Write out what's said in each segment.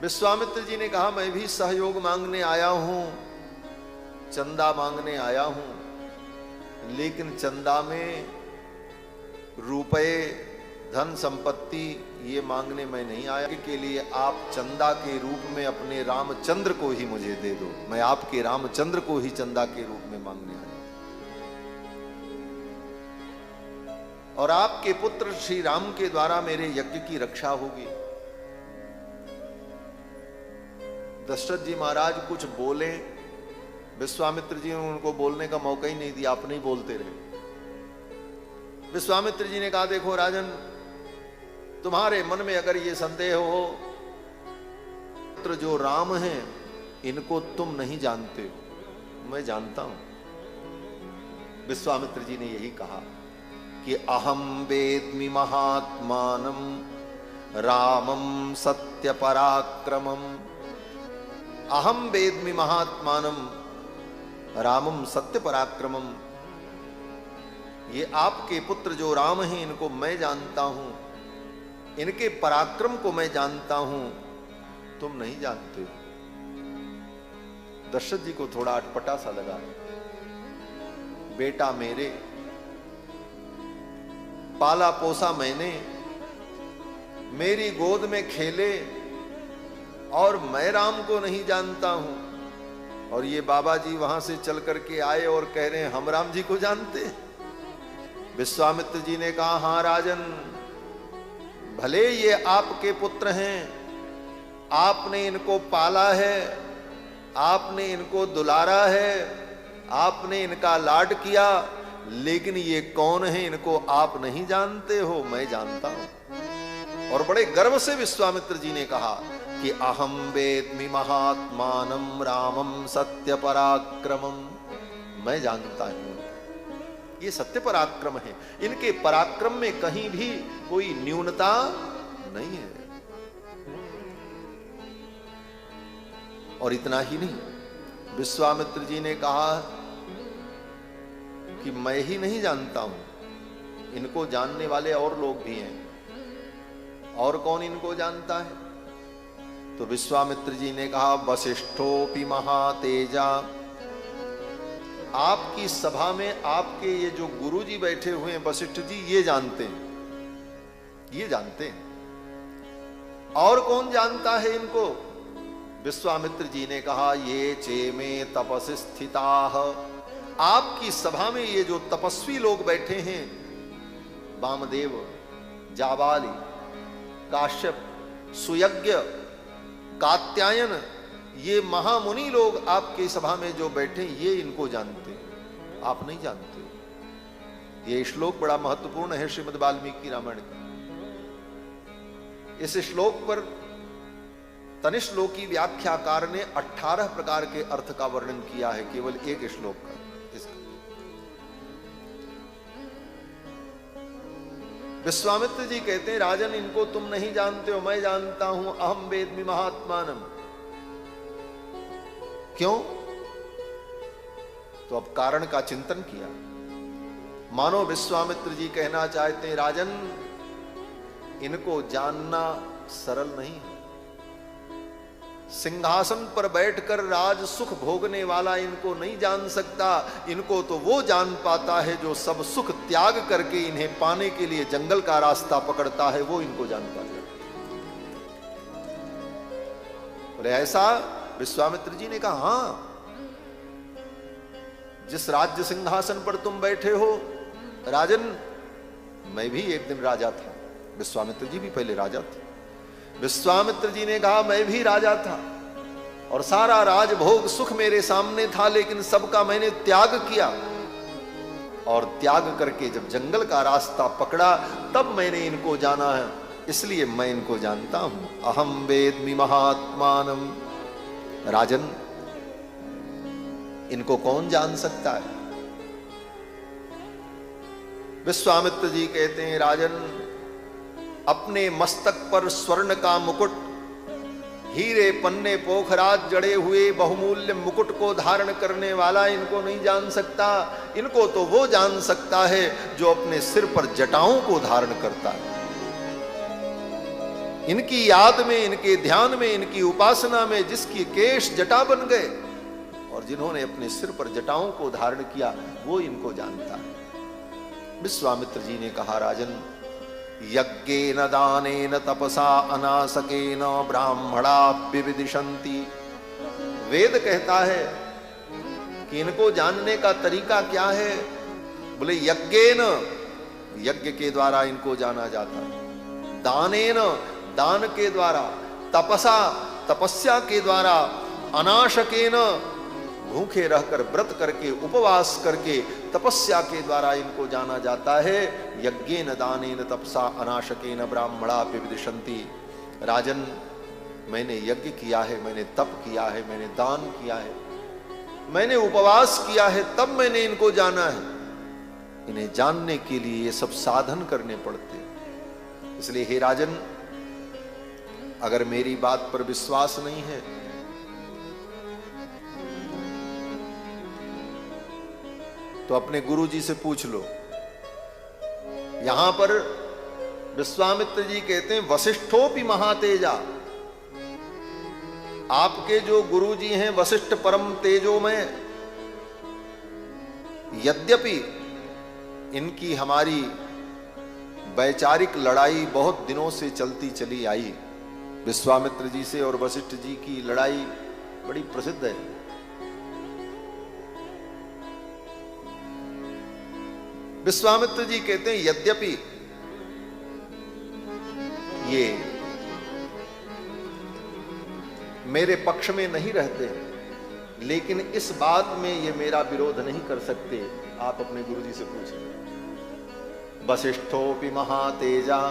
विश्वामित्र जी ने कहा मैं भी सहयोग मांगने आया हूं, चंदा मांगने आया हूं, लेकिन चंदा में रुपए धन संपत्ति ये मांगने मैं नहीं आया। के लिए आप चंदा के रूप में अपने रामचंद्र को ही मुझे दे दो, मैं आपके रामचंद्र को ही चंदा के रूप में मांगने आया और आपके पुत्र श्री राम के द्वारा मेरे यज्ञ की रक्षा होगी। दशरथ जी महाराज कुछ बोले, विश्वामित्र जी ने उनको बोलने का मौका ही नहीं दिया, अपने ही बोलते रहे। विश्वामित्र जी ने कहा देखो राजन, तुम्हारे मन में अगर ये संदेह हो, पुत्र जो राम हैं इनको तुम नहीं जानते हो, मैं जानता हूं। विश्वामित्र जी ने यही कहा कि अहम वेद्मि महात्मानम रामम सत्य पराक्रमम। अहम वेद्मि महात्मानम रामम सत्य पराक्रमम। ये आपके पुत्र जो राम हैं इनको मैं जानता हूं, इनके पराक्रम को मैं जानता हूं, तुम नहीं जानते। दशरथ जी को थोड़ा अटपटा सा लगा। बेटा मेरे, पाला पोसा मैंने, मेरी गोद में खेले और मैं राम को नहीं जानता हूं, और ये बाबा जी वहां से चल करके आए और कह रहे हैं हम राम जी को जानते। विश्वामित्र जी ने कहा हां राजन, भले ये आपके पुत्र हैं, आपने इनको पाला है, आपने इनको दुलारा है, आपने इनका लाड किया, लेकिन ये कौन है इनको आप नहीं जानते हो, मैं जानता हूं। और बड़े गर्व से विश्वामित्र जी ने कहा कि अहम वेद्मि महात्मानम रामम सत्य पराक्रमम। मैं जानता हूं ये सत्य पराक्रम है, इनके पराक्रम में कहीं भी कोई न्यूनता नहीं है। और इतना ही नहीं, विश्वामित्र जी ने कहा कि मैं ही नहीं जानता हूं, इनको जानने वाले और लोग भी हैं। और कौन इनको जानता है? तो विश्वामित्र जी ने कहा वसिष्ठोपि महातेजा। आपकी सभा में आपके ये जो गुरु जी बैठे हुए हैं वशिष्ठ जी, ये जानते हैं, ये जानते हैं। और कौन जानता है इनको? विश्वामित्र जी ने कहा ये चेमे तपसि स्थिताः। आपकी सभा में ये जो तपस्वी लोग बैठे हैं, वामदेव, जाबाली, काश्यप, सुयज्ञ, कात्यायन, ये महामुनि लोग आपकी सभा में जो बैठे ये इनको जानते, आप नहीं जानते। ये श्लोक बड़ा महत्वपूर्ण है श्रीमद् वाल्मीकि रामायण का। इस श्लोक पर तनिश्लोकी व्याख्याकार ने 18 प्रकार के अर्थ का वर्णन किया है, केवल एक श्लोक का इसका। विश्वामित्र जी कहते हैं राजन, इनको तुम नहीं जानते हो, मैं जानता हूं। अहम वेद्मि महात्मानम। क्यों? तो अब कारण का चिंतन किया। मानो विश्वामित्र जी कहना चाहते हैं राजन, इनको जानना सरल नहीं है। सिंहासन पर बैठकर राज सुख भोगने वाला इनको नहीं जान सकता, इनको तो वो जान पाता है जो सब सुख त्याग करके इन्हें पाने के लिए जंगल का रास्ता पकड़ता है, वो इनको जान पाता है। बोले ऐसा? विश्वामित्र जी ने कहा हां, जिस राज्य सिंहासन पर तुम बैठे हो राजन, मैं भी एक दिन राजा था। विश्वामित्र जी भी पहले राजा थे। विश्वामित्र जी ने कहा मैं भी राजा था और सारा राजभोग सुख मेरे सामने था, लेकिन सबका मैंने त्याग किया, और त्याग करके जब जंगल का रास्ता पकड़ा तब मैंने इनको जाना है, इसलिए मैं इनको जानता हूं। अहम वेद्मि महात्मानम। राजन, इनको कौन जान सकता है? विश्वामित्र जी कहते हैं राजन, अपने मस्तक पर स्वर्ण का मुकुट, हीरे पन्ने पोखराज जड़े हुए बहुमूल्य मुकुट को धारण करने वाला इनको नहीं जान सकता। इनको तो वो जान सकता है जो अपने सिर पर जटाओं को धारण करता है। इनकी याद में, इनके ध्यान में, इनकी उपासना में जिसकी केश जटा बन गए और जिन्होंने अपने सिर पर जटाओं को धारण किया, वो इनको जानता है। विश्वामित्र जी ने कहा, राजन, यज्ञेन दानेन तपसा अनासकेन ब्राह्मणा विविदिशन्ति। वेद कहता है कि इनको जानने का तरीका क्या है? बोले यज्ञेन, यज्ञ के द्वारा इनको जाना जाता है। दानेन, दान के द्वारा। तपसा, तपस्या के द्वारा। अनाशकेन, भूखे रहकर व्रत करके, उपवास करके, तपस्या के द्वारा इनको जाना जाता है। यज्ञेन दानेन तपसा अनाशकेन ब्राह्मणा विविदिशन्ति। राजन, मैंने यज्ञ किया है, मैंने तप किया है, मैंने दान किया है, मैंने उपवास किया है, तब मैंने इनको जाना है। इन्हें जानने के लिए ये सब साधन करने पड़ते हैं। इसलिए हे राजन, अगर मेरी बात पर विश्वास नहीं है तो अपने गुरुजी से पूछ लो। यहां पर विश्वामित्र जी कहते हैं, वशिष्ठोपि महातेजा। आपके जो गुरुजी हैं वशिष्ठ परम तेजोमय, यद्यपि इनकी हमारी वैचारिक लड़ाई बहुत दिनों से चलती चली आई। विश्वामित्र जी से और वशिष्ठ जी की लड़ाई बड़ी प्रसिद्ध है। विश्वामित्र जी कहते हैं, यद्यपि ये मेरे पक्ष में नहीं रहते, लेकिन इस बात में ये मेरा विरोध नहीं कर सकते। आप अपने गुरुजी से पूछें। वशिष्ठोपि महातेजा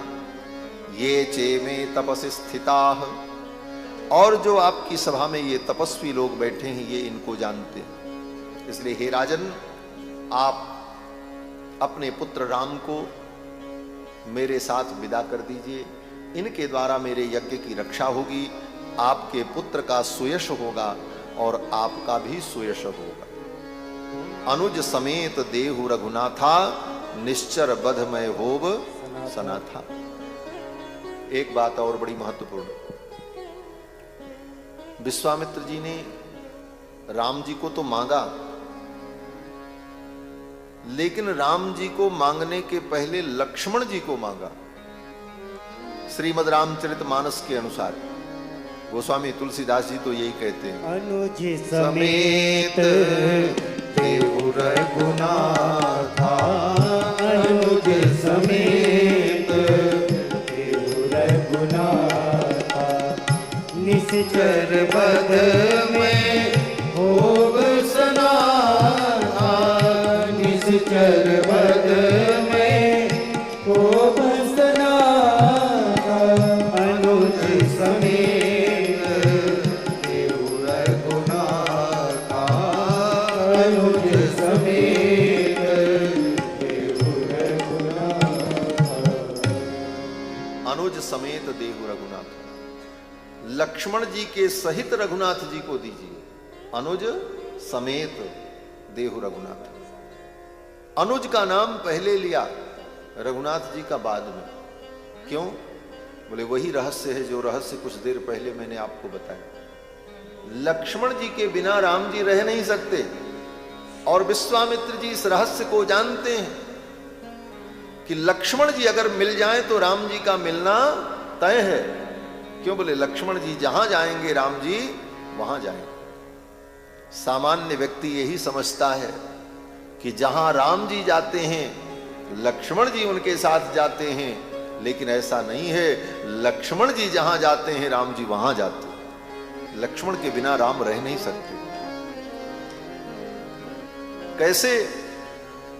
ये चेमे तपसि स्थिताः। और जो आपकी सभा में ये तपस्वी लोग बैठे हैं, ये इनको जानते हैं। इसलिए हे राजन, आप अपने पुत्र राम को मेरे साथ विदा कर दीजिए। इनके द्वारा मेरे यज्ञ की रक्षा होगी, आपके पुत्र का सुयश होगा और आपका भी सुयश होगा। अनुज समेत देहु रघुनाथा, निश्चर बधमय होव सनाथा। एक बात और बड़ी महत्वपूर्ण, विश्वामित्र जी ने राम जी को तो मांगा, लेकिन राम जी को मांगने के पहले लक्ष्मण जी को मांगा। श्रीमद् रामचरितमानस के अनुसार गोस्वामी तुलसीदास जी तो यही कहते हैं, अनुज समेत देहु रघुनाथा, अनुज समेत देहु रघुनाथा, निश्चर बध में होव सनाथा, निश्चर बध में होव सनाथा, अनुज समेत देहु रघुनाथा, अनुज समेत देहु रघुनाथा। अनुज समेत देहु रघुनाथ, लक्ष्मण जी के सहित रघुनाथ जी को दीजिए। अनुज समेत देहु रघुनाथ। अनुज का नाम पहले लिया, रघुनाथ जी का बाद में। क्यों? बोले वही रहस्य है जो रहस्य कुछ देर पहले मैंने आपको बताया। लक्ष्मण जी के बिना राम जी रह नहीं सकते, और विश्वामित्र जी इस रहस्य को जानते हैं कि लक्ष्मण जी अगर मिल जाएं तो राम जी का मिलना तय है। क्यों? बोले लक्ष्मण जी जहां जाएंगे राम जी वहां जाएंगे। सामान्य व्यक्ति यही समझता है कि जहां राम जी जाते हैं लक्ष्मण जी उनके साथ जाते हैं, लेकिन ऐसा नहीं है। लक्ष्मण जी जहां जाते हैं राम जी वहां जाते हैं। लक्ष्मण के बिना राम रह नहीं सकते। कैसे?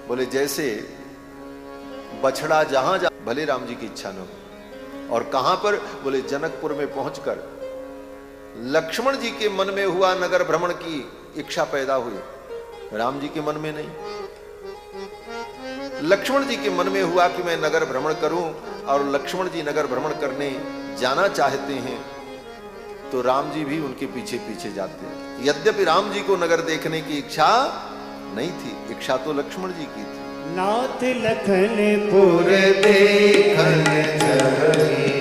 बोले जैसे बछड़ा जहां जा, भले राम जी की इच्छा न हो। और कहां पर? बोले जनकपुर में पहुंचकर लक्ष्मण जी के मन में हुआ नगर भ्रमण की इच्छा पैदा हुई, राम जी के मन में नहीं। लक्ष्मण जी के मन में हुआ कि मैं नगर भ्रमण करूं, और लक्ष्मण जी नगर भ्रमण करने जाना चाहते हैं, तो राम जी भी उनके पीछे पीछे जाते हैं। यद्यपि राम जी को नगर देखने की इच्छा नहीं थी, इच्छा तो लक्ष्मण जी की थी। नाथ लखनपुर देखन चही,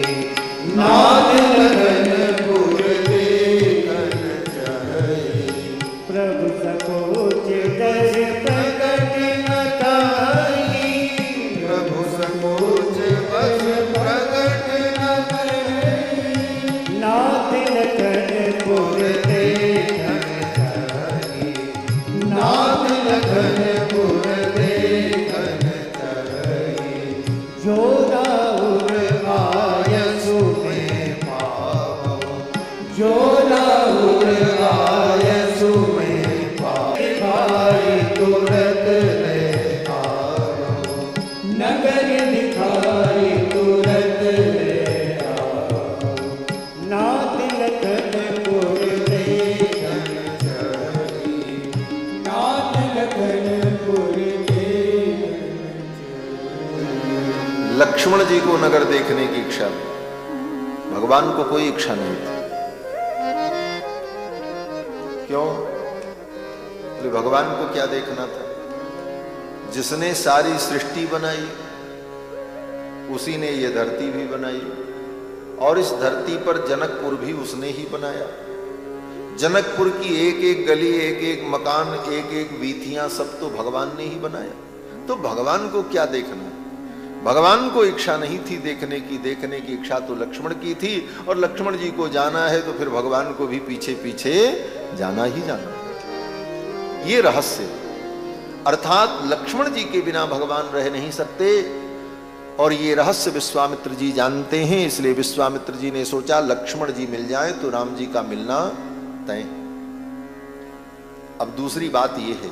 नाथ लगनपुर देखन चाहे। प्रभु सकोच दस प्रकट न काई। प्रभु सकोच बस प्रकट न काई। नाथ लगनपुर देखन चाहे। नाथ लगनपुर देखन चाहे। जो राउर आयसु में पावो। जो राउर आयसु में पावो। भाई तुरत ले आओ। नगर दिखाई तुरत ले आओ। नाथ लगनपुर देखन चाहे। नाथ लगनपुर देखन चाहे। लक्ष्मण जी को नगर देखने की इच्छा थी, भगवान को कोई इच्छा नहीं थी। क्यों? बोले भगवान को क्या देखना था? जिसने सारी सृष्टि बनाई उसी ने ये धरती भी बनाई, और इस धरती पर जनकपुर भी उसने ही बनाया। जनकपुर की एक एक गली, एक एक मकान, एक एक वीथियां सब तो भगवान ने ही बनाया। तो भगवान को क्या देखना? भगवान को इच्छा नहीं थी देखने की। देखने की इच्छा तो लक्ष्मण की थी, और लक्ष्मण जी को जाना है तो फिर भगवान को भी पीछे पीछे जाना ही जाना। ये रहस्य, अर्थात लक्ष्मण जी के बिना भगवान रह नहीं सकते, और ये रहस्य विश्वामित्र जी जानते हैं। इसलिए विश्वामित्र जी ने सोचा लक्ष्मण जी मिल जाए तो राम जी का मिलना तय। अब दूसरी बात यह है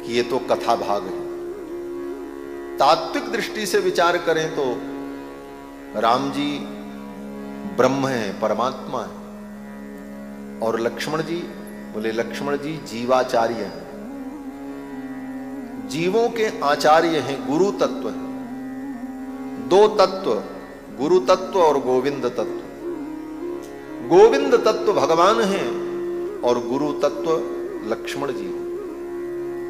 कि ये तो कथा भाग है। तात्विक दृष्टि से विचार करें तो राम जी ब्रह्म है, परमात्मा है, और लक्ष्मण जी, बोले लक्ष्मण जी जीवाचार्य हैं, जीवों के आचार्य हैं, गुरु तत्व है। दो तत्व, गुरु तत्व और गोविंद तत्व। गोविंद तत्व भगवान हैं और गुरु तत्व लक्ष्मण जी,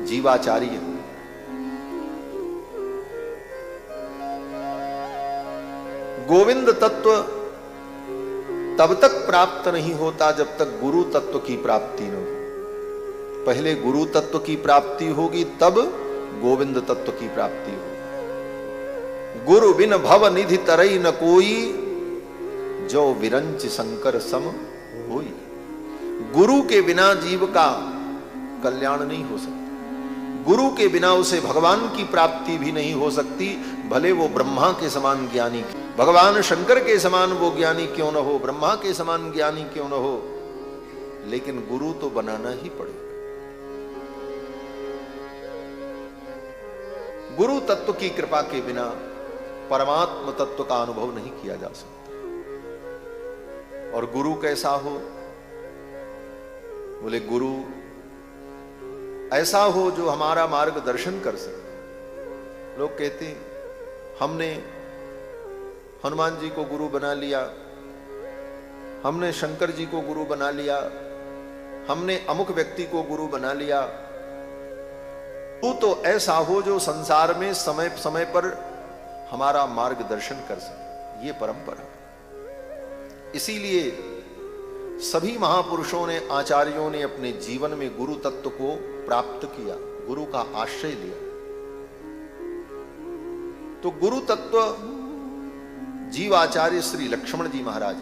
जीवाचार्य हैं। गोविंद तत्व तब तक प्राप्त नहीं होता जब तक गुरु तत्व की प्राप्ति न हो। पहले गुरु तत्व की प्राप्ति होगी तब गोविंद तत्व की प्राप्ति होगी। गुरु बिन भव निधि तरई न कोई, जो विरंच शंकर सम होई। गुरु के बिना जीव का कल्याण नहीं हो सकता। गुरु के बिना उसे भगवान की प्राप्ति भी नहीं हो सकती, भले वो ब्रह्मा के समान ज्ञानी, भगवान शंकर के समान वो ज्ञानी क्यों न हो, ब्रह्मा के समान ज्ञानी क्यों न हो, लेकिन गुरु तो बनाना ही पड़ेगा। गुरु तत्व की कृपा के बिना परमात्म तत्व का अनुभव नहीं किया जा सकता। और गुरु कैसा हो? बोले गुरु ऐसा हो जो हमारा मार्गदर्शन कर सके। लोग कहते हैं हमने हनुमान जी को गुरु बना लिया, हमने शंकर जी को गुरु बना लिया, हमने अमुक व्यक्ति को गुरु बना लिया। तू तो ऐसा हो जो संसार में समय समय पर हमारा मार्गदर्शन कर सके। ये परंपरा। इसीलिए सभी महापुरुषों ने, आचार्यों ने अपने जीवन में गुरु तत्व को प्राप्त किया, गुरु का आश्रय लिया। तो गुरु तत्व जीवाचार्य श्री लक्ष्मण जी महाराज,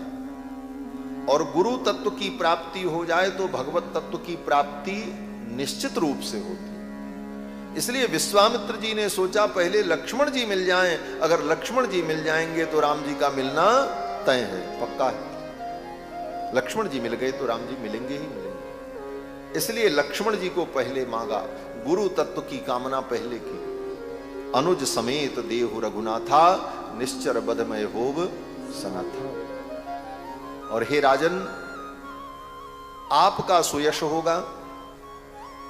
और गुरु तत्व की प्राप्ति हो जाए तो भगवत तत्व की प्राप्ति निश्चित रूप से होती है। इसलिए विश्वामित्र जी ने सोचा पहले लक्ष्मण जी मिल जाएं, अगर लक्ष्मण जी मिल जाएंगे तो राम जी का मिलना तय है, पक्का है। लक्ष्मण जी मिल गए तो राम जी मिलेंगे ही मिलेंगे। इसलिए लक्ष्मण जी को पहले मांगा, गुरु तत्व की कामना पहले की। अनुज समेत देहु रघुनाथा, निश्चर बदमय होव सनाथा। और हे राजन, आपका सुयश होगा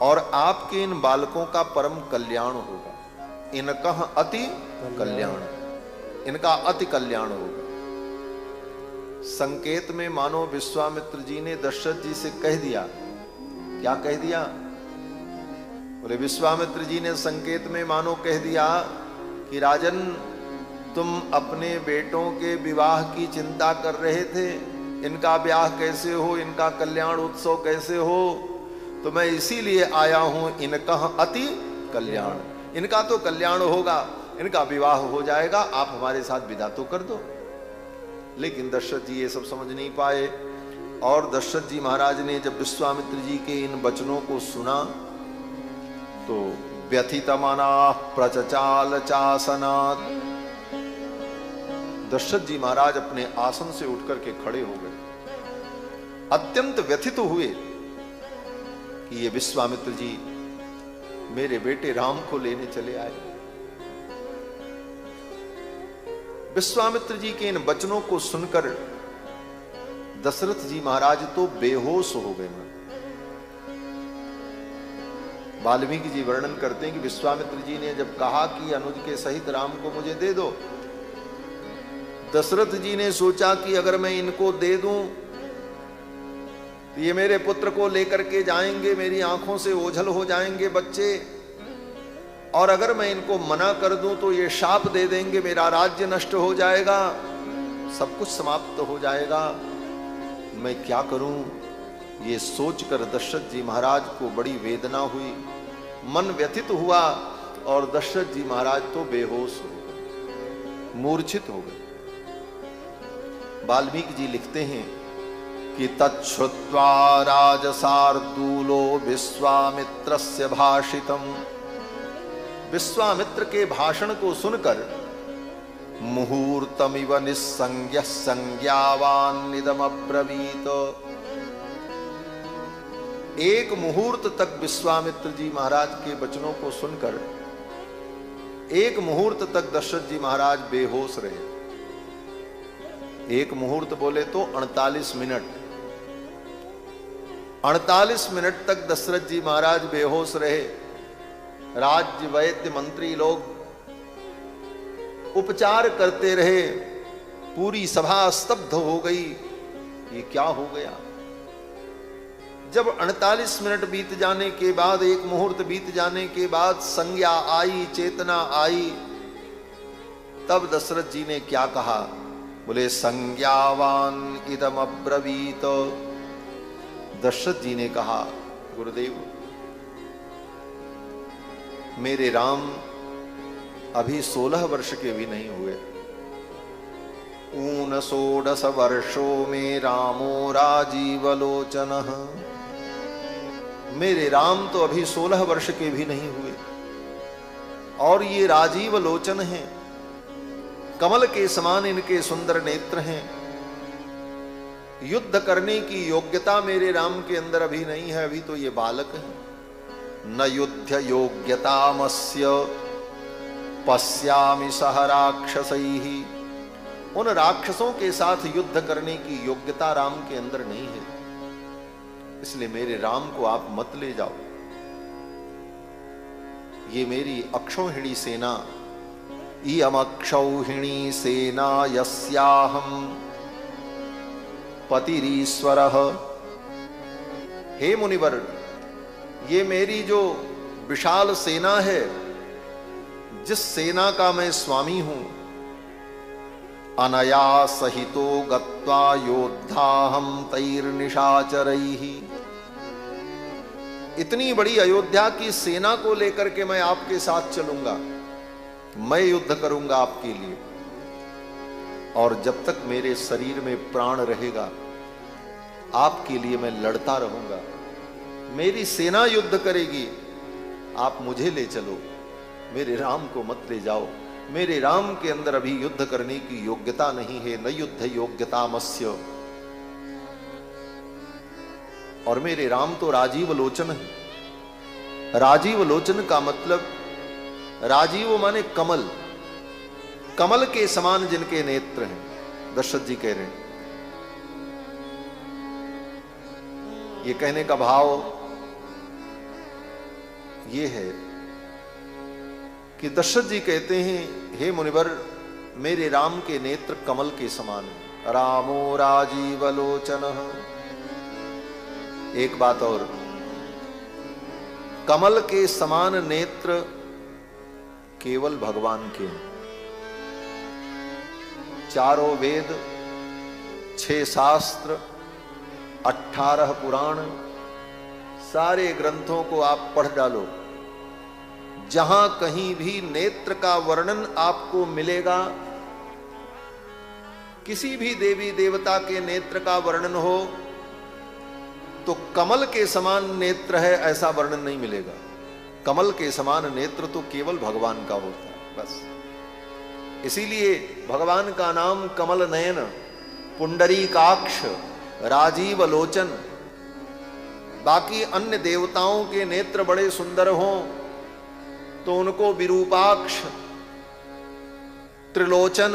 और आपके इन बालकों का परम कल्याण होगा। इनका अति कल्याण, इनका अति कल्याण होगा। संकेत में मानो विश्वामित्र जी ने दशरथ जी से कह दिया। क्या कह दिया? बोले विश्वामित्र जी ने संकेत में मानो कह दिया कि राजन, तुम अपने बेटों के विवाह की चिंता कर रहे थे, इनका ब्याह कैसे हो, इनका कल्याण उत्सव कैसे हो, तो मैं इसीलिए आया हूं इनका अति कल्याण, इनका तो कल्याण होगा, इनका विवाह हो जाएगा, आप हमारे साथ विदा तो कर दो। लेकिन दशरथ जी ये सब समझ नहीं पाए, और दशरथ जी महाराज ने जब विश्वामित्र जी के इन वचनों को सुना तो व्यथितमना प्रचचाल चासनात्, दशरथ जी महाराज अपने आसन से उठकर के खड़े हो गए, अत्यंत व्यथित हुए कि ये विश्वामित्र जी मेरे बेटे राम को लेने चले आए। विश्वामित्र जी के इन वचनों को सुनकर दशरथ जी महाराज तो बेहोश हो गए। वाल्मीकि जी वर्णन करते हैं कि विश्वामित्र जी ने जब कहा कि अनुज के सहित राम को मुझे दे दो, दशरथ जी ने सोचा कि अगर मैं इनको दे दूं तो ये मेरे पुत्र को लेकर के जाएंगे, मेरी आंखों से ओझल हो जाएंगे बच्चे, और अगर मैं इनको मना कर दूं तो ये शाप दे देंगे, मेरा राज्य नष्ट हो जाएगा, सब कुछ समाप्त हो जाएगा, मैं क्या करूं। ये सोचकर दशरथ जी महाराज को बड़ी वेदना हुई, मन व्यथित हुआ, और दशरथ जी महाराज तो बेहोश हो गए, मूर्छित हो गए। वाल्मीकि जी लिखते हैं कि तच्छ्रुत्वा राजसार्दूलो विश्वामित्रस्य भाषितम्, विश्वामित्र के भाषण को सुनकर मुहूर्तमिव निस्संज्ञ संज्ञावान अब्रवीत, एक मुहूर्त तक विश्वामित्र जी महाराज के वचनों को सुनकर एक मुहूर्त तक दशरथ जी महाराज बेहोश रहे। एक मुहूर्त बोले तो 48 मिनट, 48 मिनट तक दशरथ जी महाराज बेहोश रहे। राज्य वैद्य मंत्री लोग उपचार करते रहे, पूरी सभा स्तब्ध हो गई, ये क्या हो गया। जब 48 मिनट बीत जाने के बाद, एक मुहूर्त बीत जाने के बाद संज्ञा आई, चेतना आई, तब दशरथ जी ने क्या कहा, बोले संज्ञावान इदम अब्रवीत। दशरथ जी ने कहा, गुरुदेव मेरे राम अभी 16 वर्ष के भी नहीं हुए, 19 वर्षों में रामो राजीवलोचनः, मेरे राम तो अभी 16 वर्ष के भी नहीं हुए, और ये राजीव लोचन हैं, कमल के समान इनके सुंदर नेत्र हैं। युद्ध करने की योग्यता मेरे राम के अंदर अभी नहीं है, अभी तो ये बालक है। न युद्ध योग्यतामस्य पश्यामि सह राक्षसैः, उन राक्षसों के साथ युद्ध करने की योग्यता राम के अंदर नहीं है, इसलिए मेरे राम को आप मत ले जाओ। ये मेरी अक्षौहिणी सेना, इयमक्षौहिणी सेना यस्याहं पतिरीश्वरः, हे मुनिवर ये मेरी जो विशाल सेना है, जिस सेना का मैं स्वामी हूं, अनया सहितो गत्वा योद्धाहं तैर्निशाचरैः, इतनी बड़ी अयोध्या की सेना को लेकर के मैं आपके साथ चलूंगा, मैं युद्ध करूंगा आपके लिए, और जब तक मेरे शरीर में प्राण रहेगा आपके लिए मैं लड़ता रहूंगा। मेरी सेना युद्ध करेगी, आप मुझे ले चलो, मेरे राम को मत ले जाओ। मेरे राम के अंदर अभी युद्ध करने की योग्यता नहीं है, न युद्ध योग्यतामस्य, और मेरे राम तो राजीव लोचन है। राजीव लोचन का मतलब, राजीव माने कमल, कमल के समान जिनके नेत्र हैं। दशरथ जी कह रहे हैं, ये कहने का भाव ये है कि दशरथ जी कहते हैं, हे मुनिवर मेरे राम के नेत्र कमल के समान है, रामो राजीवलोचनः। एक बात और, कमल के समान नेत्र केवल भगवान के हैं। 4 वेद, 6 शास्त्र, 18 पुराण, सारे ग्रंथों को आप पढ़ डालो, जहां कहीं भी नेत्र का वर्णन आपको मिलेगा, किसी भी देवी देवता के नेत्र का वर्णन हो तो कमल के समान नेत्र है ऐसा वर्णन नहीं मिलेगा। कमल के समान नेत्र तो केवल भगवान का होता है, बस। इसीलिए भगवान का नाम कमल नयन, पुंडरीकाक्ष, राजीव लोचन। बाकी अन्य देवताओं के नेत्र बड़े सुंदर हों तो उनको विरूपाक्ष, त्रिलोचन,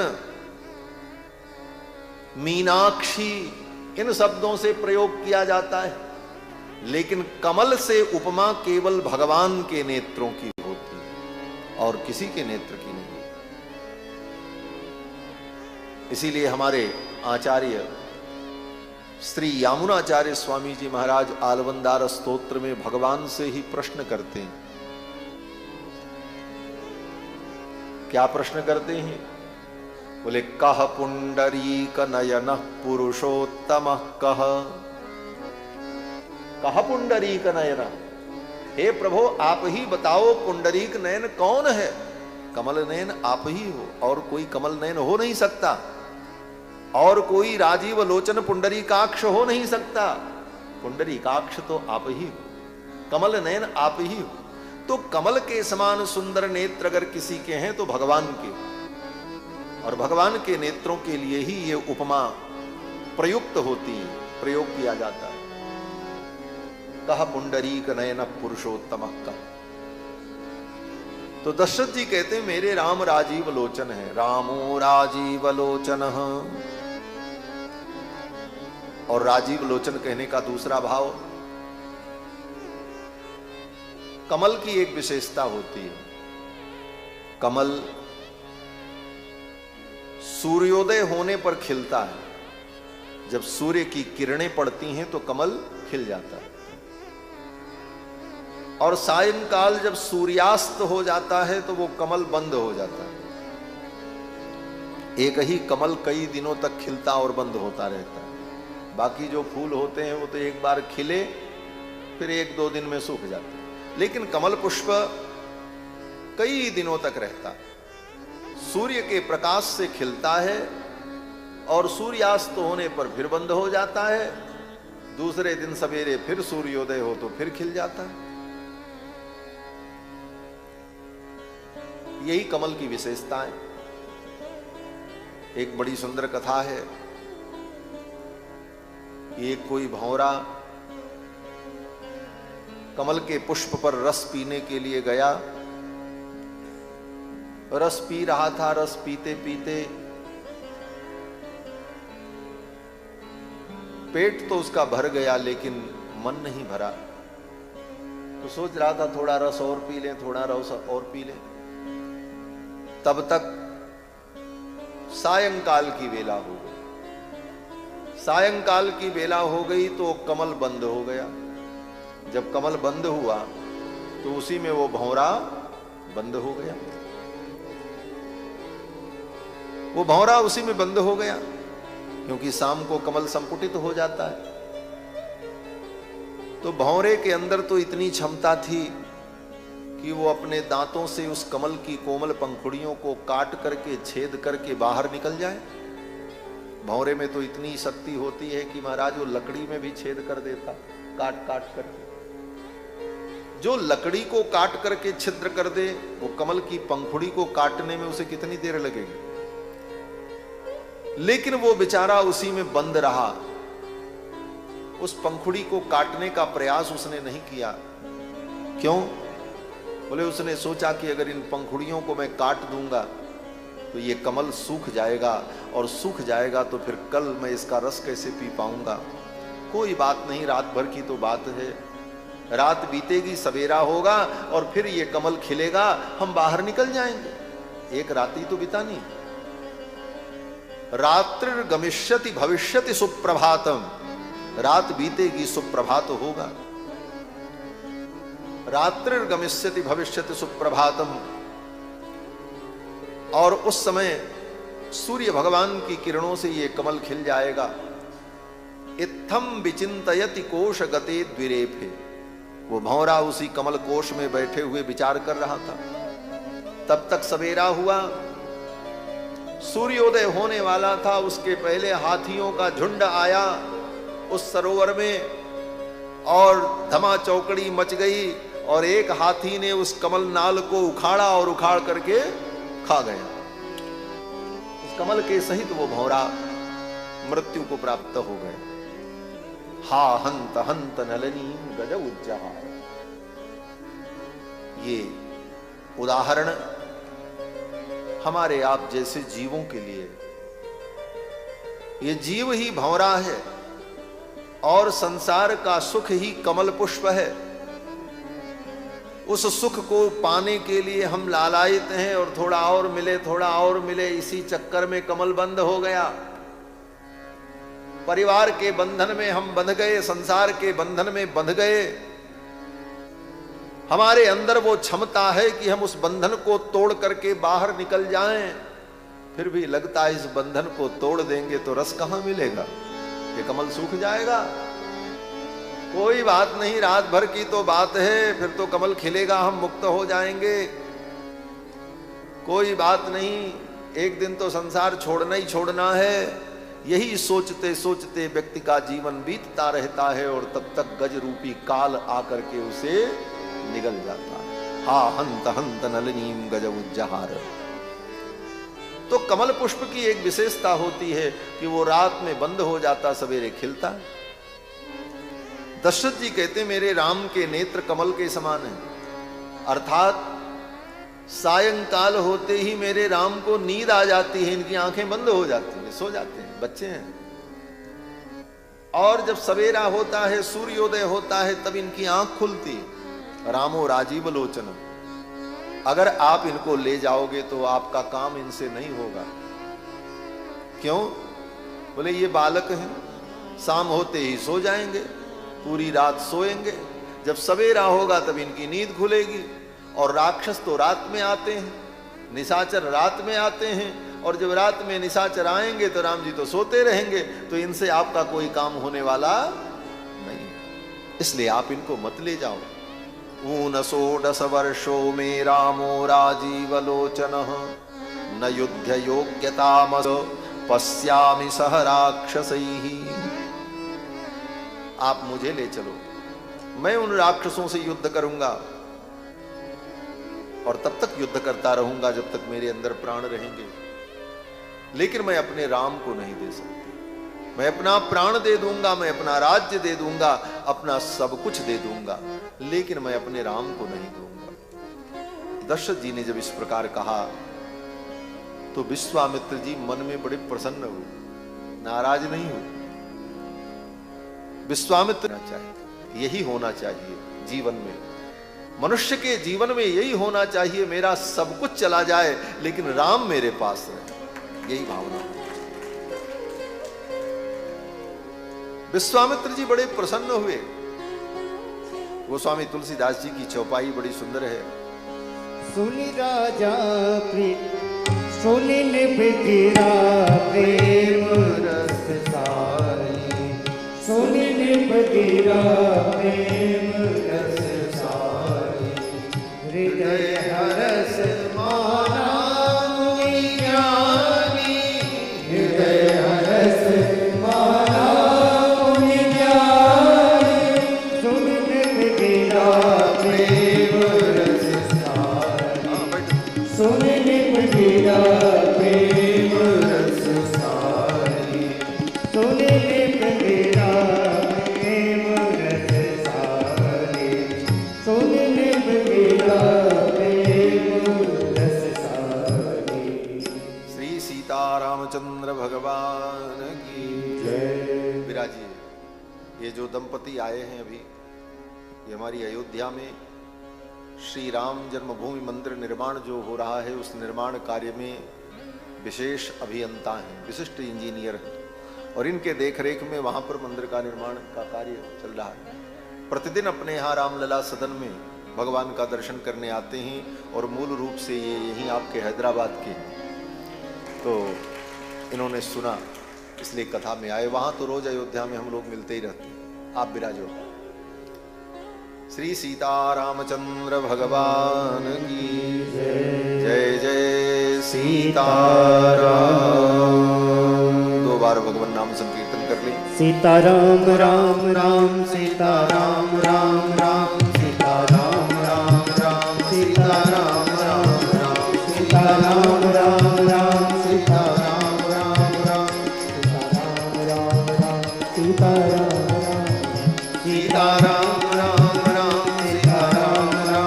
मीनाक्षी, इन शब्दों से प्रयोग किया जाता है, लेकिन कमल से उपमा केवल भगवान के नेत्रों की होती है और किसी के नेत्र की नहीं। इसीलिए हमारे आचार्य श्री यामुनाचार्य स्वामी जी महाराज आलवंदार स्तोत्र में भगवान से ही प्रश्न करते हैं। क्या प्रश्न करते हैं? बोले, कह पुंडरीक नयन पुरुषोत्तम, कह पुंडरीक नयन। हे प्रभु, आप ही बताओ पुंडरीक नयन कौन है? कमल नयन आप ही हो, और कोई कमल नयन हो नहीं सकता, और कोई राजीव लोचन पुंडरीकाक्ष हो नहीं सकता। पुंडरीकाक्ष तो आप ही हो, कमल नयन आप ही हो। तो कमल के समान सुंदर नेत्र अगर किसी के हैं तो भगवान के, और भगवान के नेत्रों के लिए ही ये उपमा प्रयुक्त होती है, प्रयोग किया जाता है। कह पुंडरीक नयन पुरुषोत्तम का। तो दशरथ जी कहते हैं, मेरे राम राजीव लोचन है, रामो राजीव लोचन। और राजीव लोचन कहने का दूसरा भाव, कमल की एक विशेषता होती है, कमल सूर्योदय होने पर खिलता है। जब सूर्य की किरणें पड़ती हैं तो कमल खिल जाता है, और सायंकाल जब सूर्यास्त हो जाता है तो वो कमल बंद हो जाता है। एक ही कमल कई दिनों तक खिलता और बंद होता रहता है। बाकी जो फूल होते हैं वो तो एक बार खिले फिर 1-2 दिन में सूख जाते हैं, लेकिन कमल पुष्प कई दिनों तक रहता है। सूर्य के प्रकाश से खिलता है और सूर्यास्त होने पर फिर बंद हो जाता है। दूसरे दिन सवेरे फिर सूर्योदय हो तो फिर खिल जाता है। यही कमल की विशेषता है। एक बड़ी सुंदर कथा है। एक कोई भंवरा कमल के पुष्प पर रस पीने के लिए गया। रस पी रहा था। रस पीते पीते पेट तो उसका भर गया, लेकिन मन नहीं भरा। तो सोच रहा था थोड़ा रस और पी लें, थोड़ा रस और पी लें। तब तक सायंकाल की वेला हो गई। सायंकाल की वेला हो गई तो कमल बंद हो गया। जब कमल बंद हुआ तो उसी में वो भंवरा बंद हो गया। वो भंवरा उसी में बंद हो गया, क्योंकि शाम को कमल संपुटित हो जाता है। तो भंवरे के अंदर तो इतनी क्षमता थी कि वो अपने दांतों से उस कमल की कोमल पंखुड़ियों को काट करके, छेद करके बाहर निकल जाए। भंवरे में तो इतनी शक्ति होती है कि महाराज वो लकड़ी में भी छेद कर देता, काट काट करके। जो लकड़ी को काट करके छिद्र कर दे, वो कमल की पंखुड़ी को काटने में उसे कितनी देर लगेगी। लेकिन वो बेचारा उसी में बंद रहा। उस पंखुड़ी को काटने का प्रयास उसने नहीं किया। क्यों? बोले उसने सोचा कि अगर इन पंखुड़ियों को मैं काट दूंगा तो ये कमल सूख जाएगा, और सूख जाएगा तो फिर कल मैं इसका रस कैसे पी पाऊंगा। कोई बात नहीं, रात भर की तो बात है। रात बीतेगी, सवेरा होगा और फिर ये कमल खिलेगा, हम बाहर निकल जाएंगे। एक रात ही तो बितानी। रात्रि गमिष्यति भविष्यति सुप्रभातम। रात बीतेगी, सुप्रभात होगा। रात्रि गमिष्यति भविष्यति सुप्रभातम। और उस समय सूर्य भगवान की किरणों से ये कमल खिल जाएगा। इत्थम विचिंतयति कोश गते द्विरेफे। वो भौरा उसी कमल कोश में बैठे हुए विचार कर रहा था। तब तक सवेरा हुआ, सूर्योदय होने वाला था। उसके पहले हाथियों का झुंड आया उस सरोवर में और धमा चौकड़ी मच गई और एक हाथी ने उस कमल नाल को उखाड़ा और उखाड़ करके खा गया। उस कमल के सहित वो भौरा मृत्यु को प्राप्त हो गए। हा हंत हंत नलनी गज उज्जहार। ये उदाहरण हमारे आप जैसे जीवों के लिए, ये जीव ही भंवरा है और संसार का सुख ही कमल पुष्प है। उस सुख को पाने के लिए हम लालायित हैं और थोड़ा और मिले, थोड़ा और मिले, इसी चक्कर में कमल बंद हो गया। परिवार के बंधन में हम बंध गए, संसार के बंधन में बंध गए। हमारे अंदर वो क्षमता है कि हम उस बंधन को तोड़ करके बाहर निकल जाएं, फिर भी लगता है इस बंधन को तोड़ देंगे तो रस कहां मिलेगा, ये कमल सूख जाएगा। कोई बात नहीं, रात भर की तो बात है, फिर तो कमल खिलेगा, हम मुक्त हो जाएंगे। कोई बात नहीं, एक दिन तो संसार छोड़ना ही छोड़ना है। यही सोचते सोचते व्यक्ति का जीवन बीतता रहता है और तब तक गज रूपी काल आकर के उसे निगल जाता है। हा हंत हंत नलिनीम गज उज्जहार। तो कमल पुष्प की एक विशेषता होती है कि वो रात में बंद हो जाता, सवेरे खिलता है। दशरथ जी कहते मेरे राम के नेत्र कमल के समान है, अर्थात सायंकाल होते ही मेरे राम को नींद आ जाती है, इनकी आंखें बंद हो जाती हैं, सो जाते हैं, बच्चे हैं। और जब सवेरा होता है, सूर्योदय होता है, तब इनकी आंख खुलती है। रामो राजीव लोचन। अगर आप इनको ले जाओगे तो आपका काम इनसे नहीं होगा। क्यों? बोले ये बालक हैं, शाम होते ही सो जाएंगे, पूरी रात सोएंगे, जब सवेरा होगा तब इनकी नींद खुलेगी। और राक्षस तो रात में आते हैं, निशाचर रात में आते हैं, और जब रात में निशाचर आएंगे तो राम जी तो सोते रहेंगे, तो इनसे आपका कोई काम होने वाला नहीं। इसलिए आप इनको मत ले जाओ। ऊन षोडश वर्षो में रामो राजीवलोचनः न युद्ध योग्यतामस पश्यामि सह राक्षसैः। आप मुझे ले चलो, मैं उन राक्षसों से युद्ध करूंगा और तब तक युद्ध करता रहूंगा जब तक मेरे अंदर प्राण रहेंगे। लेकिन मैं अपने राम को नहीं दे सकती। मैं अपना प्राण दे दूंगा, मैं अपना राज्य दे दूंगा, अपना सब कुछ दे दूंगा, लेकिन मैं अपने राम को नहीं दूंगा। दशरथ जी ने जब इस प्रकार कहा तो विश्वामित्र जी मन में बड़े प्रसन्न हुए, नाराज नहीं हुए। विश्वामित्र चाहिए, यही होना चाहिए जीवन में। मनुष्य के जीवन में यही होना चाहिए, मेरा सब कुछ चला जाए लेकिन राम मेरे पास रहे, यही भावना। विश्वामित्र जी बड़े प्रसन्न हुए। गोस्वामी तुलसीदास जी की चौपाई बड़ी सुंदर है। सुनि राजा सुनि निभिरा प्रेम रस सारी, सुनि निभिरा प्रेम रस सारी, हृदय हरस माना मुनि ज्ञानी, हृदय हरस माना मुनि ज्ञानी, सुनि निभिरा प्रेम रस सारी, सुनि निभिरा प्रेम रस सारी, सुनि निभिरा प्रेम रस सारी, सुनि निभिरा प्रेम रस सारी। श्री सीतारामचंद्र भगवान की जय। विराजिए। ये जो दंपति आए हैं अभी, ये हमारी अयोध्या में श्री राम जन्मभूमि मंदिर निर्माण जो हो रहा है, उस निर्माण कार्य में विशेष अभियंता हैं, विशिष्ट इंजीनियर हैं, और इनके देखरेख में वहां पर मंदिर का निर्माण का कार्य चल रहा है। प्रतिदिन अपने यहाँ रामलला सदन में भगवान का दर्शन करने आते हैं, और मूल रूप से ये यहीं आपके हैदराबाद के। तो इन्होंने सुना, इसलिए कथा में आए। वहां तो रोज अयोध्या में हम लोग मिलते ही रहते हैं। आप विराजो। श्री सीतारामचंद्र भगवान की जय जय सीताराम। 2 बार भगवान नाम संकीर्तन कर ले। सीताराम राम राम सीताराम राम राम सीताराम राम राम सीताराम राम राम सीताराम राम राम सीताराम राम राम सीताराम राम राम सीताराम राम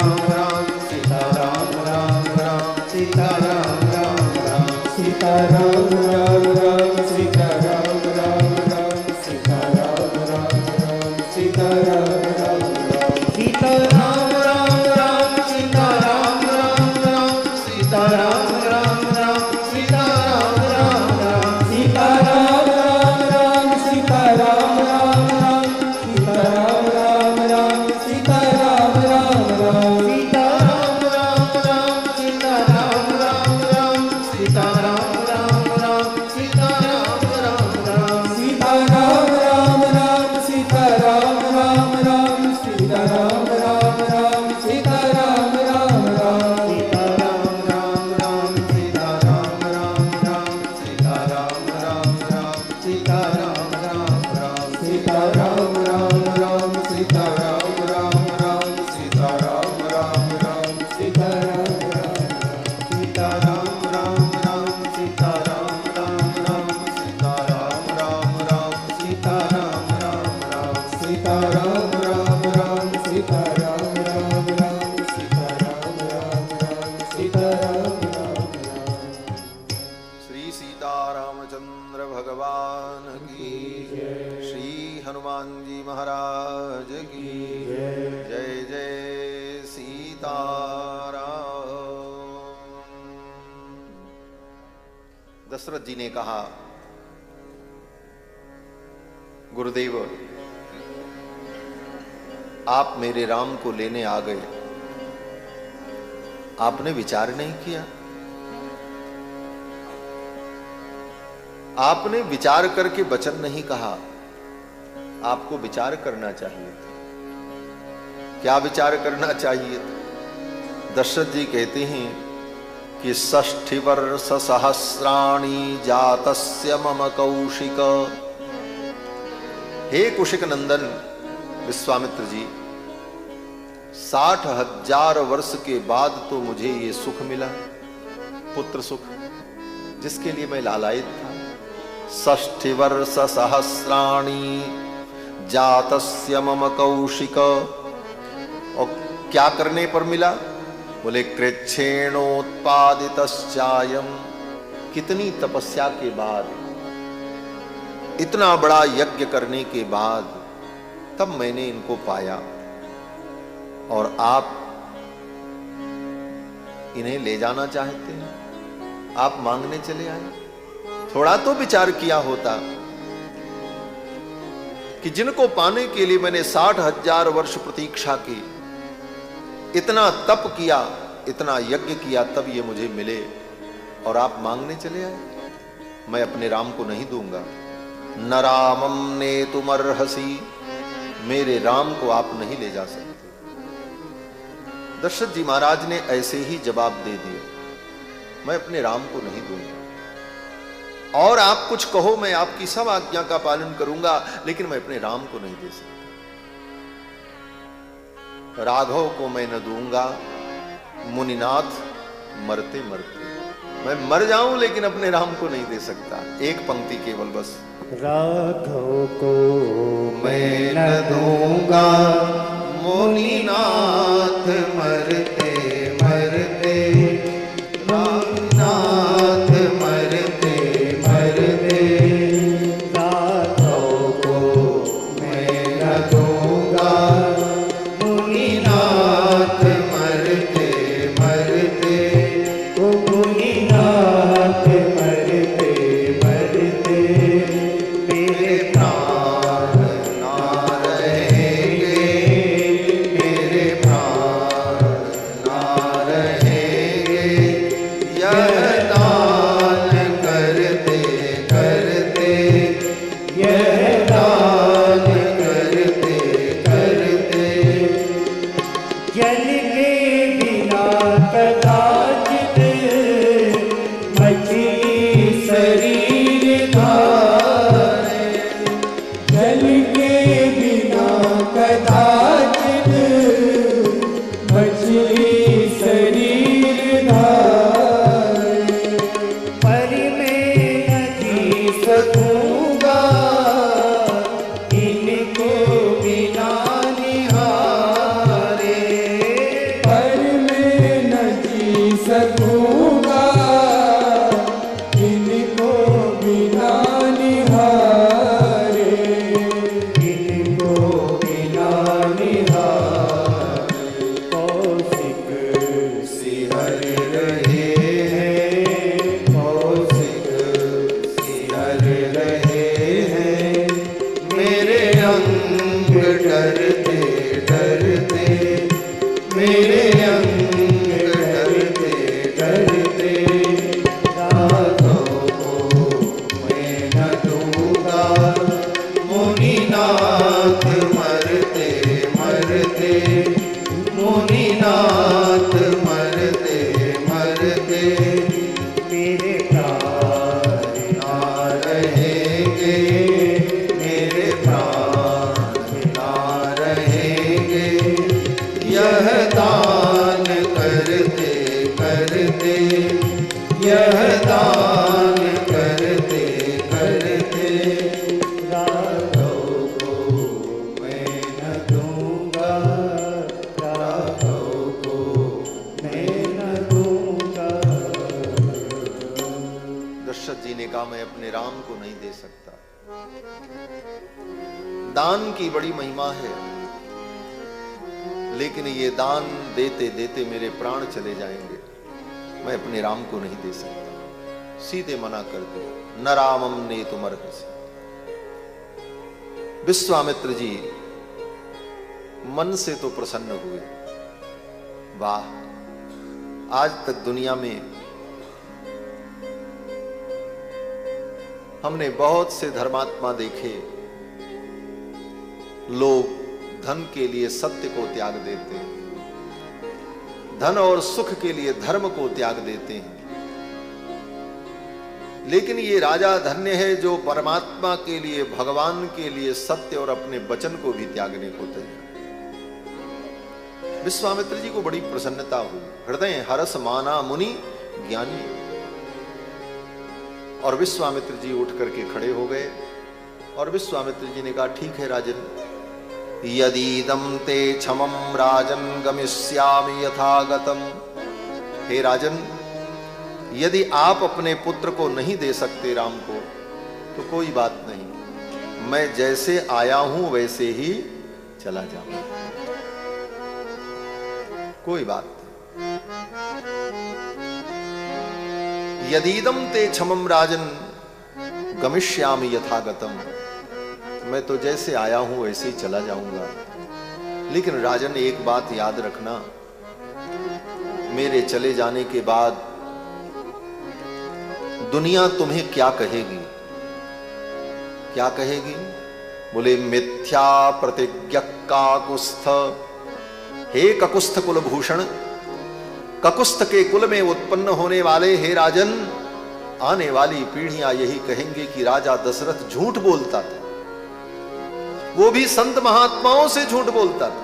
सीताराम दशरथ जी ने कहा, गुरुदेव आप मेरे राम को लेने आ गए, आपने विचार नहीं किया? आपने विचार करके वचन नहीं कहा, आपको विचार करना चाहिए था। क्या विचार करना चाहिए था? दशरथ जी कहते हैं कि 60 वर्ष सहस्राणि जातस्य मम कौशिक। हे कुशिक नंदन विश्वामित्र जी, 60,000 वर्ष के बाद तो मुझे ये सुख मिला, पुत्र सुख, जिसके लिए मैं लालायित था। 60 वर्ष सहस्राणि जातस्य मम कौशिक। और क्या करने पर मिला? बोले कृच्छेणोत्पादितश्चायम। कितनी तपस्या के बाद, इतना बड़ा यज्ञ करने के बाद तब मैंने इनको पाया। और आप इन्हें ले जाना चाहते हैं, आप मांगने चले आए। थोड़ा तो विचार किया होता कि जिनको पाने के लिए मैंने 60,000 वर्ष प्रतीक्षा की, इतना तप किया, इतना यज्ञ किया, तब ये मुझे मिले, और आप मांगने चले आए। मैं अपने राम को नहीं दूंगा। न रामम नेतुमर्हसि। मेरे राम को आप नहीं ले जा सकते। दशरथ जी महाराज ने ऐसे ही जवाब दे दिया, मैं अपने राम को नहीं दूंगा। और आप कुछ कहो, मैं आपकी सब आज्ञा का पालन करूंगा, लेकिन मैं अपने राम को नहीं दे सकता। राघव को मैं न दूंगा। मुनिनाथ मरते मरते मैं मर जाऊं, लेकिन अपने राम को नहीं दे सकता। एक पंक्ति केवल बस। राघव को मैं न दूंगा, मुनिनाथ मरते मरते, मुनिनाथ मरते मरते, राघव को मैं न दूंगा, मुनिनाथ मरते मरते, मुनिनाथ मरते मरते, मेरे प्राण ना रहे जल के बिना कदाचित मछली शरीर धारे, पर मैं न जी सकूंगा इनको बिना निहारे, पर मैं न जी सकूंगा इनको बिना निहारे, इनको बिना निहारे। कौशिक सिहर रहे हैं, कौशिक सिहर रहे हैं, मेरे अंग डरते डरते, मेरे अंग डरते डरते, राघव को मैं न दूंगा, मुनिनाथ मरते मरते, मुनिनाथ मरते मरते, मेरे प्राण ना रहेंगे, मेरे प्राण ना रहेंगे, यह दान करते करते, यह दान करते करते, राघव को मैं न दूंगा, राघव को मैं न दूंगा। दशरथ जी ने कहा मैं अपने राम को नहीं दे सकता। दान की बड़ी महिमा है, लेकिन ये दान देते देते मेरे प्राण चले जाएंगे, मैं अपने राम को नहीं दे सकता। सीधे मना कर दिया, न रामम ने तुम अर्हसि। विश्वामित्र जी मन से तो प्रसन्न हुए, वाह, आज तक दुनिया में हमने बहुत से धर्मात्मा देखे, लोग धन के लिए सत्य को त्याग देते हैं, धन और सुख के लिए धर्म को त्याग देते हैं, लेकिन ये राजा धन्य है जो परमात्मा के लिए, भगवान के लिए सत्य और अपने वचन को भी त्यागने को तैयार। विश्वामित्र जी को बड़ी प्रसन्नता हुई, हृदय हरस माना मुनि ज्ञानी। और विश्वामित्र जी उठ करके खड़े हो गए और विश्वामित्र जी ने कहा, ठीक है राजन, यदीदम ते क्षमम राजन गमिष्यामि यथागतम। हे राजन, यदि आप अपने पुत्र को नहीं दे सकते राम को, तो कोई बात नहीं, मैं जैसे आया हूं वैसे ही चला जाऊंगा, कोई बात नहीं। यदीदम ते क्षमम राजन गमिष्यामि यथागतम, मैं तो जैसे आया हूं वैसे ही चला जाऊंगा, लेकिन राजन एक बात याद रखना, मेरे चले जाने के बाद दुनिया तुम्हें क्या कहेगी? क्या कहेगी? बोले मिथ्या प्रतिज्ञ काकुस्थ, हे ककुस्थ कुलभूषण, ककुस्थ के कुल में उत्पन्न होने वाले हे राजन, आने वाली पीढ़ियां यही कहेंगे कि राजा दशरथ झूठ बोलता था, वो भी संत महात्माओं से झूठ बोलता था,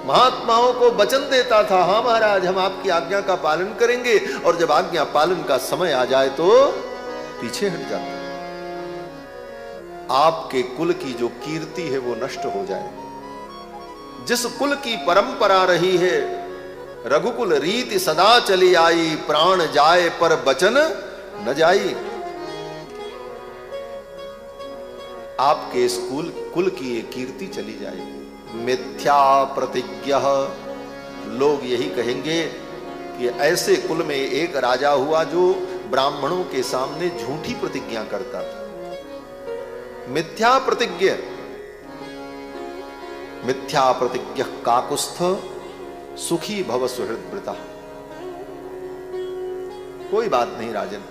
महात्माओं को वचन देता था, हाँ महाराज हम आपकी आज्ञा का पालन करेंगे, और जब आज्ञा पालन का समय आ जाए तो पीछे हट जाता। आपके कुल की जो कीर्ति है वो नष्ट हो जाए। जिस कुल की परंपरा रही है, रघुकुल रीति सदा चली आई, प्राण जाए पर बचन न जाई। आपके इस कुल की ये कीर्ति चली जाएगी। मिथ्या प्रतिज्ञा, लोग यही कहेंगे कि ऐसे कुल में एक राजा हुआ जो ब्राह्मणों के सामने झूठी प्रतिज्ञा करता था। मिथ्या प्रतिज्ञा, मिथ्या प्रतिज्ञा काकुस्थ सुखी भव सुहृद्वृता। कोई बात नहीं राजन,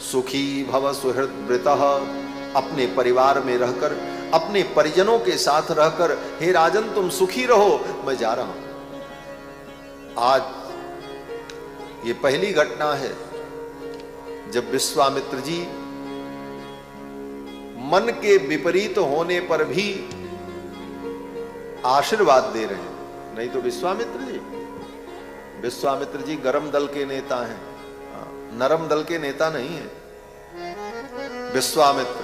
सुखी भव सुहृद्वृता, अपने परिवार में रहकर, अपने परिजनों के साथ रहकर, हे राजन तुम सुखी रहो, मैं जा रहा हूं। आज ये पहली घटना है जब विश्वामित्र जी मन के विपरीत होने पर भी आशीर्वाद दे रहे हैं। नहीं तो विश्वामित्र जी गरम दल के नेता हैं, नरम दल के नेता नहीं है। विश्वामित्र,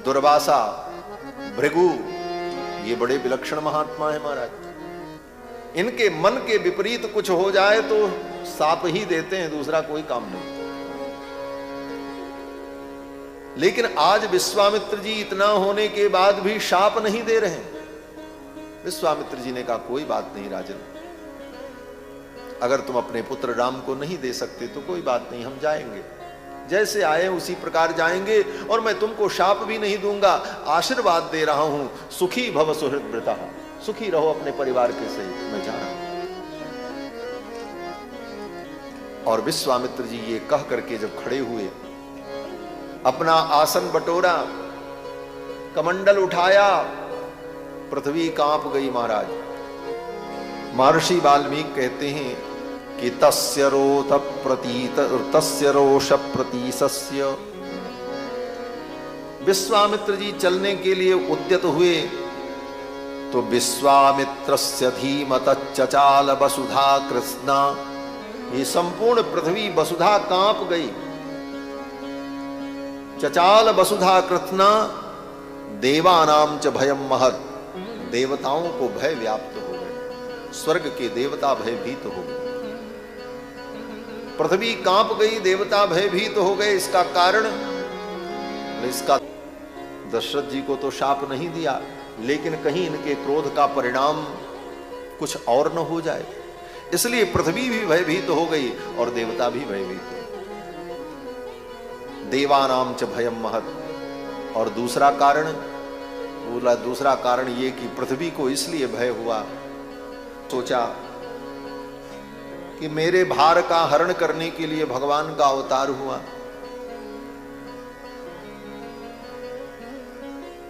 दुर्वासा, भृगु, ये बड़े विलक्षण महात्मा है महाराज। इनके मन के विपरीत कुछ हो जाए तो साप ही देते हैं, दूसरा कोई काम नहीं। लेकिन आज विश्वामित्र जी इतना होने के बाद भी शाप नहीं दे रहे। विश्वामित्र जी ने कहा कोई बात नहीं राजन, अगर तुम अपने पुत्र राम को नहीं दे सकते तो कोई बात नहीं, हम जाएंगे, जैसे आए उसी प्रकार जाएंगे, और मैं तुमको शाप भी नहीं दूंगा, आशीर्वाद दे रहा हूं, सुखी भव सुहृद्वृता, सुखी रहो अपने परिवार के सहित, मैं जा रहा हूं। और विश्वामित्र जी ये कह करके जब खड़े हुए, अपना आसन बटोरा, कमंडल उठाया, पृथ्वी कांप गई महाराज। महर्षि वाल्मीकि कहते हैं कि तस्य रोष प्रतीसस्य। विश्वामित्र जी चलने के लिए उद्यत हुए तो विश्वामित्रस्य धीमत चचाल वसुधा कृष्णा, ये संपूर्ण पृथ्वी वसुधा कांप गई। चचाल वसुधा कृष्णा देवानाम च भयम महत्, देवताओं को भय व्याप्त हो गए, स्वर्ग के देवता भयभीत हो गए। पृथ्वी कांप गई, देवता भयभीत हो गए। इसका कारण, इसका दशरथ जी को तो शाप नहीं दिया, लेकिन कहीं इनके क्रोध का परिणाम कुछ और न हो जाए, इसलिए पृथ्वी भी भयभीत हो गई और देवता भी भयभीत हो गए। देवानाम च भयम महत्। और दूसरा कारण बोला, दूसरा कारण ये कि पृथ्वी को इसलिए भय हुआ, सोचा कि मेरे भार का हरण करने के लिए भगवान का अवतार हुआ,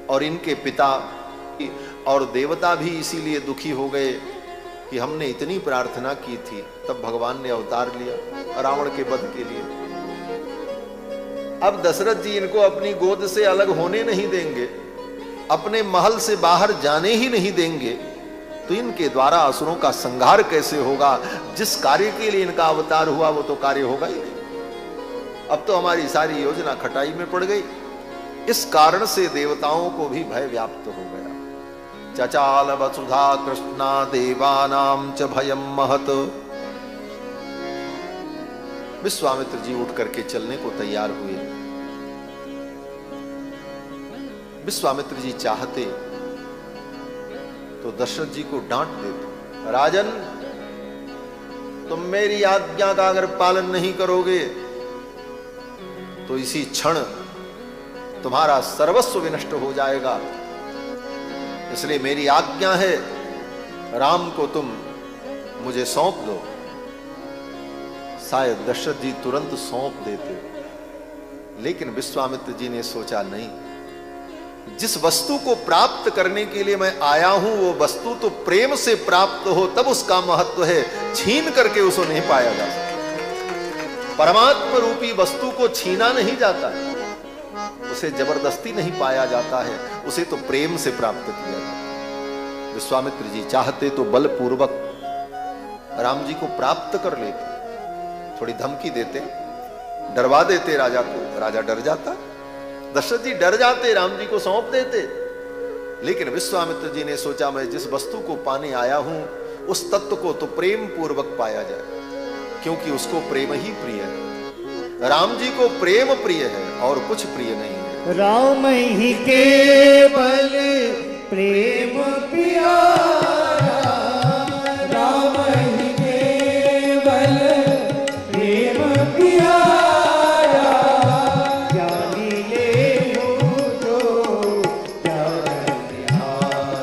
और इनके पिता और देवता भी इसीलिए दुखी हो गए कि हमने इतनी प्रार्थना की थी, तब भगवान ने अवतार लिया रावण के वध के लिए। अब दशरथ जी इनको अपनी गोद से अलग होने नहीं देंगे, अपने महल से बाहर जाने ही नहीं देंगे, तो इनके द्वारा असुरों का संहार कैसे होगा? जिस कार्य के लिए इनका अवतार हुआ वो तो कार्य होगा ही नहीं। अब तो हमारी सारी योजना खटाई में पड़ गई। इस कारण से देवताओं को भी भय व्याप्त हो गया। चचाल वसुधा कृष्णा देवानाम च भयम महत्। विश्वामित्र जी उठ करके चलने को तैयार हुए। विश्वामित्र जी चाहते तो दशरथ जी को डांट देते, राजन तुम मेरी आज्ञा का अगर पालन नहीं करोगे तो इसी क्षण तुम्हारा सर्वस्व विनष्ट हो जाएगा, इसलिए मेरी आज्ञा है राम को तुम मुझे सौंप दो। शायद दशरथ जी तुरंत सौंप देते, लेकिन विश्वामित्र जी ने सोचा नहीं, जिस वस्तु को प्राप्त करने के लिए मैं आया हूं वो वस्तु तो प्रेम से प्राप्त हो तब उसका महत्व है, छीन करके उसको नहीं पाया जा सकता। परमात्मा रूपी वस्तु को छीना नहीं जाता है, उसे जबरदस्ती नहीं पाया जाता है, उसे तो प्रेम से प्राप्त किया जाता है। विश्वामित्र जी चाहते तो बलपूर्वक राम जी को प्राप्त कर लेते, थोड़ी धमकी देते, डरवा देते राजा को, राजा डर जाता, दशरथ जी डर जाते, राम जी को सौंप देते। लेकिन विश्वामित्र जी ने सोचा मैं जिस वस्तु को पाने आया हूं उस तत्व को तो प्रेम पूर्वक पाया जाए, क्योंकि उसको प्रेम ही प्रिय है। राम जी को प्रेम प्रिय है और कुछ प्रिय नहीं है। राम ही केवल प्रेम प्यारा, राम ही केवल प्रेम प्यारा, ज्ञानी ले जो ज्ञान निहारा,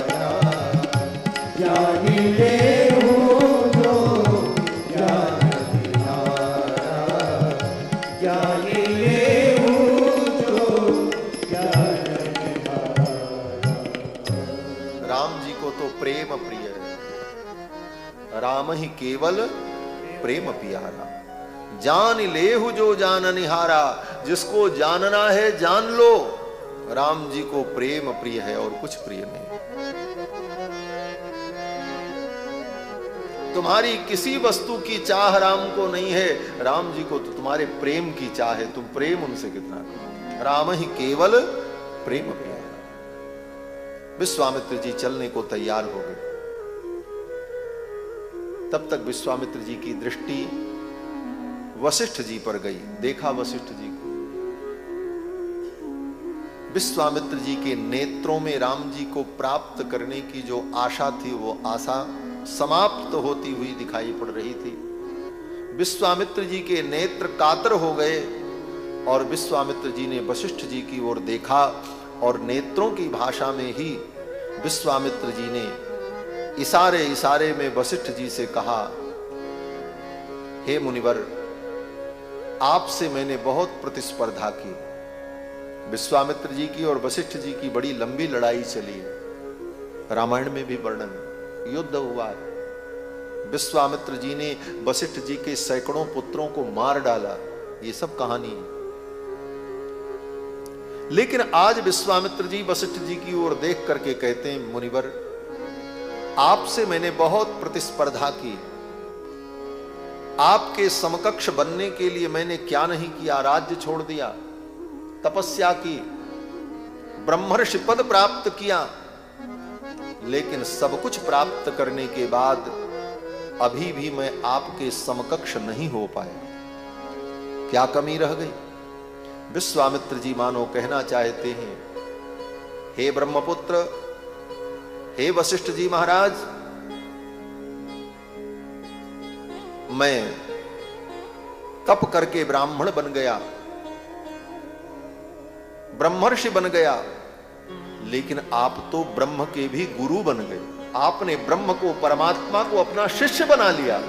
ज्ञानी ले जो ज्ञान निहारा, ज्ञानी ले जो ज्ञान निहारा। राम जी को तो प्रेम प्रिय है, राम ही केवल प्रेम प्यारा, जान लेहु जो जान निहारा। जिसको जानना है जान लो, राम जी को प्रेम प्रिय है और कुछ प्रिय नहीं। तुम्हारी किसी वस्तु की चाह राम को नहीं है, राम जी को तो तुम्हारे प्रेम की चाह है। तुम प्रेम उनसे कितना करो। राम ही केवल प्रेम प्रिय है। विश्वामित्र जी चलने को तैयार हो गए। तब तक विश्वामित्र जी की दृष्टि वशिष्ठ जी पर गई। देखा वशिष्ठ जी को, विश्वामित्र जी के नेत्रों में राम जी को प्राप्त करने की जो आशा थी, वो आशा समाप्त होती हुई दिखाई पड़ रही थी। विश्वामित्र जी के नेत्र कातर हो गए और विश्वामित्र जी ने वशिष्ठ जी की ओर देखा और नेत्रों की भाषा में ही विश्वामित्र जी ने इशारे इशारे में वशिष्ठ जी से कहा, हे मुनिवर, आपसे मैंने बहुत प्रतिस्पर्धा की। विश्वामित्र जी की और वशिष्ठ जी की बड़ी लंबी लड़ाई चली, रामायण में भी वर्णन, युद्ध हुआ। विश्वामित्र जी ने वशिष्ठ जी के सैकड़ों पुत्रों को मार डाला, ये सब कहानी है। लेकिन आज विश्वामित्र जी वशिष्ठ जी की ओर देख करके कहते हैं, मुनिवर, आपसे मैंने बहुत प्रतिस्पर्धा की, आपके समकक्ष बनने के लिए मैंने क्या नहीं किया। राज्य छोड़ दिया, तपस्या की, ब्रह्मर्षि पद प्राप्त किया, लेकिन सब कुछ प्राप्त करने के बाद अभी भी मैं आपके समकक्ष नहीं हो पाया। क्या कमी रह गई? विश्वामित्र जी मानो कहना चाहते हैं, हे ब्रह्मपुत्र, हे वशिष्ठ जी महाराज, मैं तप करके ब्राह्मण बन गया, ब्रह्मर्षि बन गया, लेकिन आप तो ब्रह्म के भी गुरु बन गए। आपने ब्रह्म को, परमात्मा को अपना शिष्य बना लिया।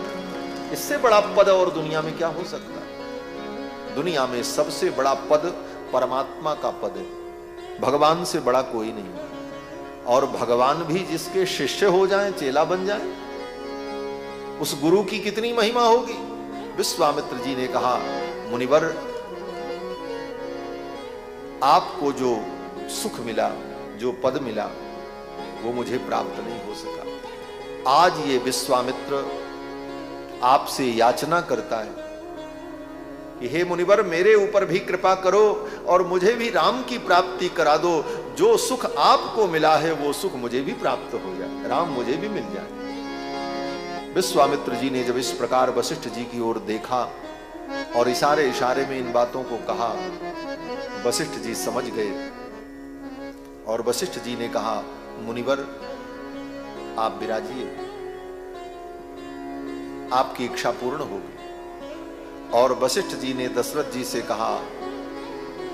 इससे बड़ा पद और दुनिया में क्या हो सकता है? दुनिया में सबसे बड़ा पद परमात्मा का पद है, भगवान से बड़ा कोई नहीं। और भगवान भी जिसके शिष्य हो जाएं, चेला बन जाएं, उस गुरु की कितनी महिमा होगी। विश्वामित्र जी ने कहा, मुनिवर, आपको जो सुख मिला, जो पद मिला, वो मुझे प्राप्त नहीं हो सका। आज ये विश्वामित्र आपसे याचना करता है कि हे मुनिवर, मेरे ऊपर भी कृपा करो और मुझे भी राम की प्राप्ति करा दो। जो सुख आपको मिला है वो सुख मुझे भी प्राप्त हो जाए, राम मुझे भी मिल जाए। विश्वामित्र जी ने जब इस प्रकार वशिष्ठ जी की ओर देखा और इशारे इशारे में इन बातों को कहा, वशिष्ठ जी समझ गए और वशिष्ठ जी ने कहा, मुनिवर, आप विराजिए, आपकी इच्छा पूर्ण होगी। और वशिष्ठ जी ने दशरथ जी से कहा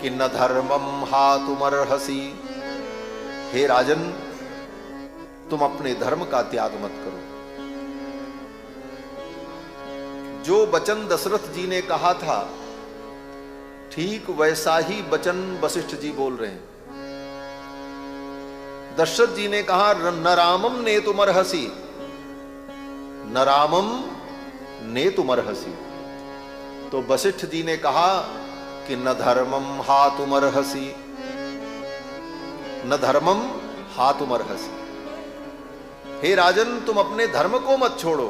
कि न धर्मम हातुमर्हसि, हे राजन, तुम अपने धर्म का त्याग मत करो। जो वचन दशरथ जी ने कहा था, ठीक वैसा ही वचन वशिष्ठ जी बोल रहे हैं। दशरथ जी ने कहा, न रामम नेतुमर्हसि, न रामम नेतुमर्हसि। तो वशिष्ठ जी ने कहा कि न धर्मम हातुमर्हसि, न धर्मम हातुमर्हसि। हे राजन, तुम अपने धर्म को मत छोड़ो।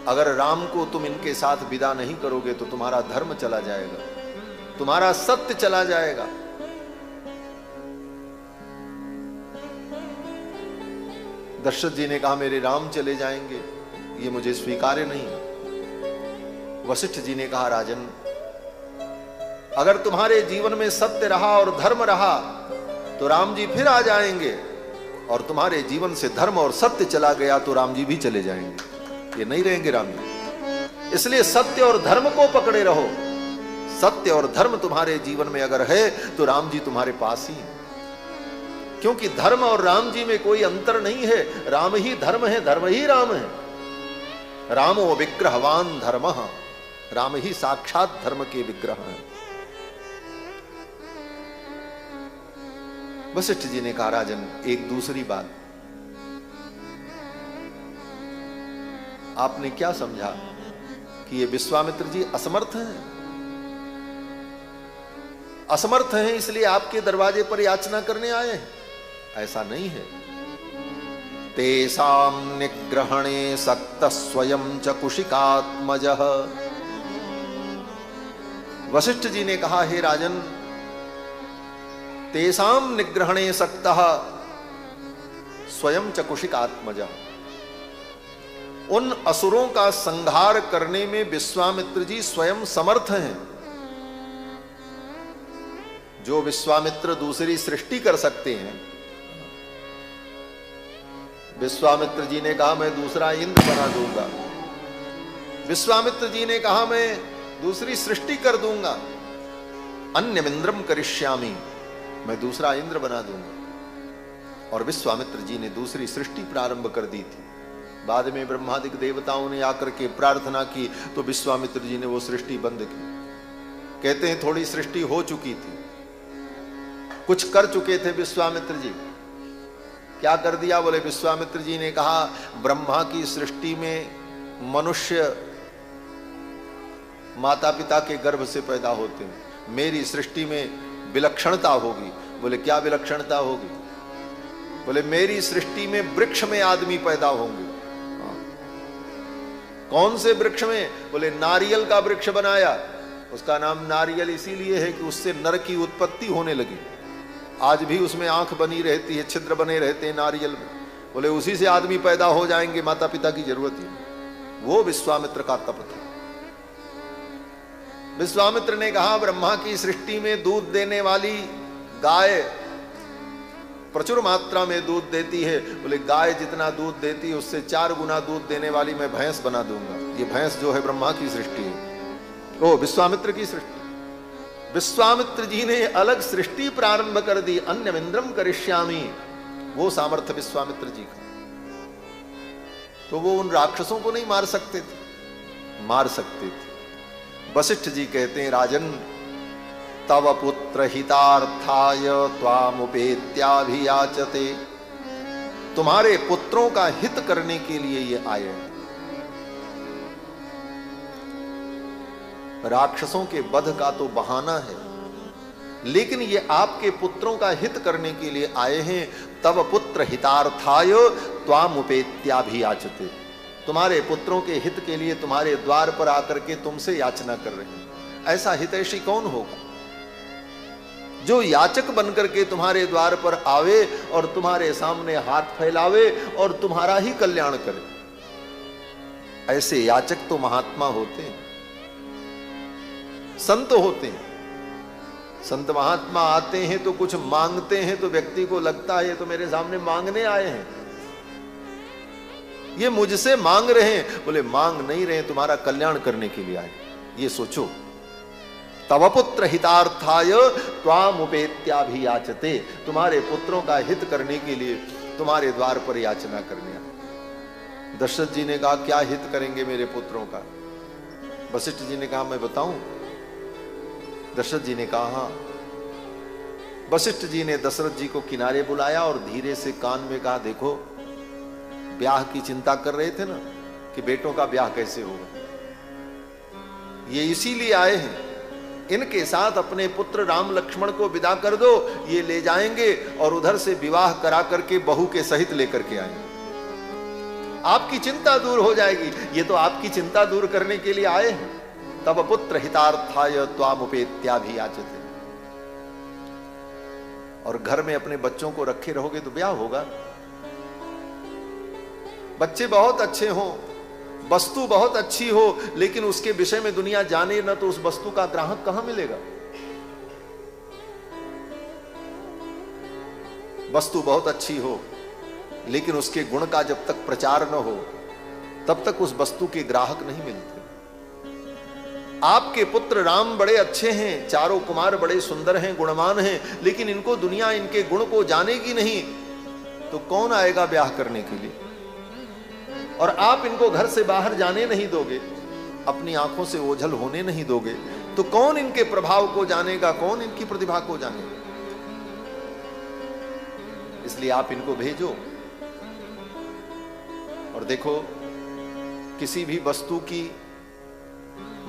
अगर राम को तुम इनके साथ विदा नहीं करोगे तो तुम्हारा धर्म चला जाएगा, तुम्हारा सत्य चला जाएगा। दशरथ जी ने कहा, मेरे राम चले जाएंगे, ये मुझे स्वीकार्य नहीं। वशिष्ठ जी ने कहा, राजन, अगर तुम्हारे जीवन में सत्य रहा और धर्म रहा तो राम जी फिर आ जाएंगे, और तुम्हारे जीवन से धर्म और सत्य चला गया तो राम जी भी चले जाएंगे, ये नहीं रहेंगे राम जी। इसलिए सत्य और धर्म को पकड़े रहो। सत्य और धर्म तुम्हारे जीवन में अगर है तो राम जी तुम्हारे पास ही है, क्योंकि धर्म और राम जी में कोई अंतर नहीं है। राम ही धर्म है, धर्म ही राम है। रामो विग्रहवान धर्मः, राम ही साक्षात धर्म के विग्रह हैं। वशिष्ठ जी ने कहा, राजन, एक दूसरी बात, आपने क्या समझा कि ये विश्वामित्र जी असमर्थ हैं? असमर्थ हैं इसलिए आपके दरवाजे पर याचना करने आए हैं, ऐसा नहीं है। तेसाम निग्रहणे सक्त स्वयं च कुशिकात्मजः। वशिष्ठ जी ने कहा, हे राजन, तेसाम निग्रहणे सक्तः स्वयं च कुशिकात्मजः। उन असुरों का संहार करने में विश्वामित्र जी स्वयं समर्थ हैं। जो विश्वामित्र दूसरी सृष्टि कर सकते हैं, विश्वामित्र जी ने कहा मैं दूसरा इंद्र बना दूंगा, विश्वामित्र जी ने कहा मैं दूसरी सृष्टि कर दूंगा, अन्यमिंद्रम करिष्यामि, मैं दूसरा इंद्र बना दूंगा। और विश्वामित्र जी ने दूसरी सृष्टि प्रारंभ कर दी थी। बाद में ब्रह्मादिक देवताओं ने आकर के प्रार्थना की तो विश्वामित्र जी ने वो सृष्टि बंद की। कहते हैं थोड़ी सृष्टि हो चुकी थी, कुछ कर चुके थे विश्वामित्र जी। क्या कर दिया? बोले विश्वामित्र जी ने कहा ब्रह्मा की सृष्टि में मनुष्य माता पिता के गर्भ से पैदा होते हैं, मेरी सृष्टि में विलक्षणता होगी। बोले क्या विलक्षणता होगी? बोले मेरी सृष्टि में वृक्ष में आदमी पैदा होंगे। कौन से वृक्ष में? बोले नारियल का वृक्ष बनाया, उसका नाम नारियल इसीलिए है कि उससे नर की उत्पत्ति होने लगी। आज भी उसमें आंख बनी रहती है, छिद्र बने रहते हैं नारियल में। बोले उसी से आदमी पैदा हो जाएंगे, माता पिता की जरूरत ही। वो विश्वामित्र का तप था। विश्वामित्र ने कहा ब्रह्मा की सृष्टि में दूध देने वाली गाय प्रचुर मात्रा में दूध देती है। बोले गाय जितना दूध देती है उससे 4 गुना दूध देने वाली मैं भैंस बना दूंगा। ये भैंस जो है ब्रह्मा की सृष्टि है, वो विश्वामित्र की सृष्टि। विश्वामित्र जी ने अलग सृष्टि प्रारंभ कर दी, अन्यमिंद्रम करिष्यामि, वो सामर्थ्य विश्वामित्र जी का। तो वो उन राक्षसों को नहीं मार सकते थे? मार सकते थे। वशिष्ठ जी कहते हैं राजन, तव पुत्र हितार्थाय त्वामुपेत्याभियाचते, तुम्हारे पुत्रों का हित करने के लिए ये आए हैं। राक्षसों के वध का तो बहाना है, लेकिन ये आपके पुत्रों का हित करने के लिए आए हैं। तव पुत्र हितार्थाय त्वामुपेत्याभियाचते, तुम्हारे पुत्रों के हित के लिए तुम्हारे द्वार पर आकर के तुमसे याचना कर रहे हैं। ऐसा हितैषी कौन होगा जो याचक बनकर के तुम्हारे द्वार पर आवे और तुम्हारे सामने हाथ फैलावे और तुम्हारा ही कल्याण करे? ऐसे याचक तो महात्मा होते हैं, संत होते हैं। संत महात्मा आते हैं तो कुछ मांगते हैं तो व्यक्ति को लगता है ये तो मेरे सामने मांगने आए हैं, ये मुझसे मांग रहे हैं। बोले मांग नहीं रहे, तुम्हारा कल्याण करने के लिए आए। ये सोचो, तव पुत्र हितार्थाय त्वामुपेत्याभियाचते, तुम्हारे पुत्रों का हित करने के लिए तुम्हारे द्वार पर याचना करने आए। दशरथ जी ने कहा क्या हित करेंगे मेरे पुत्रों का? वशिष्ठ जी ने कहा मैं बताऊं? दशरथ जी ने कहा हाँ। वशिष्ठ जी ने दशरथ जी को किनारे बुलाया और धीरे से कान में कहा देखो, ब्याह की चिंता कर रहे थे ना कि बेटों का ब्याह कैसे होगा, ये इसीलिए आए हैं। इनके साथ अपने पुत्र राम लक्ष्मण को विदा कर दो, ये ले जाएंगे और उधर से विवाह करा करके बहू के सहित लेकर के आएंगे, आपकी चिंता दूर हो जाएगी। ये तो आपकी चिंता दूर करने के लिए आए हैं। तब पुत्र हितार्थाय त्वामुपेत्याभियाचते, और घर में अपने बच्चों को रखे रहोगे तो ब्याह होगा। बच्चे बहुत अच्छे हों, वस्तु बहुत अच्छी हो, लेकिन उसके विषय में दुनिया जाने ना तो उस वस्तु का ग्राहक कहां मिलेगा? वस्तु बहुत अच्छी हो लेकिन उसके गुण का जब तक प्रचार न हो तब तक उस वस्तु के ग्राहक नहीं मिलते। आपके पुत्र राम बड़े अच्छे हैं, चारों कुमार बड़े सुंदर हैं, गुणवान हैं, लेकिन इनको दुनिया इनके गुण को जानेगी नहीं तो कौन आएगा ब्याह करने के लिए? और आप इनको घर से बाहर जाने नहीं दोगे, अपनी आंखों से ओझल होने नहीं दोगे, तो कौन इनके प्रभाव को जानेगा, कौन इनकी प्रतिभा को जानेगा? इसलिए आप इनको भेजो। और देखो, किसी भी वस्तु की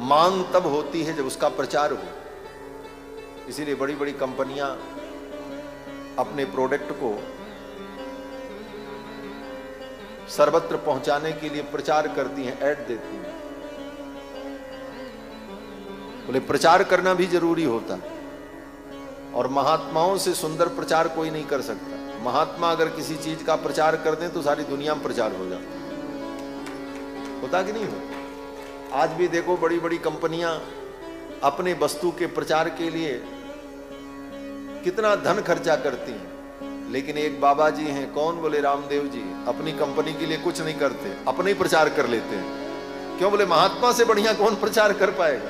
मांग तब होती है जब उसका प्रचार हो। इसीलिए बड़ी बड़ी कंपनियां अपने प्रोडक्ट को सर्वत्र पहुंचाने के लिए प्रचार करती हैं, ऐड देती हैं। बोले प्रचार करना भी जरूरी होता है, और महात्माओं से सुंदर प्रचार कोई नहीं कर सकता। महात्मा अगर किसी चीज का प्रचार कर दें तो सारी दुनिया में प्रचार हो जाता होता कि नहीं हो। आज भी देखो बड़ी बड़ी कंपनियां अपने वस्तु के प्रचार के लिए कितना धन खर्चा करती हैं, लेकिन एक बाबा जी हैं, कौन? बोले रामदेव जी, अपनी कंपनी के लिए कुछ नहीं करते, अपने ही प्रचार कर लेते हैं। क्यों? बोले महात्मा से बढ़िया कौन प्रचार कर पाएगा?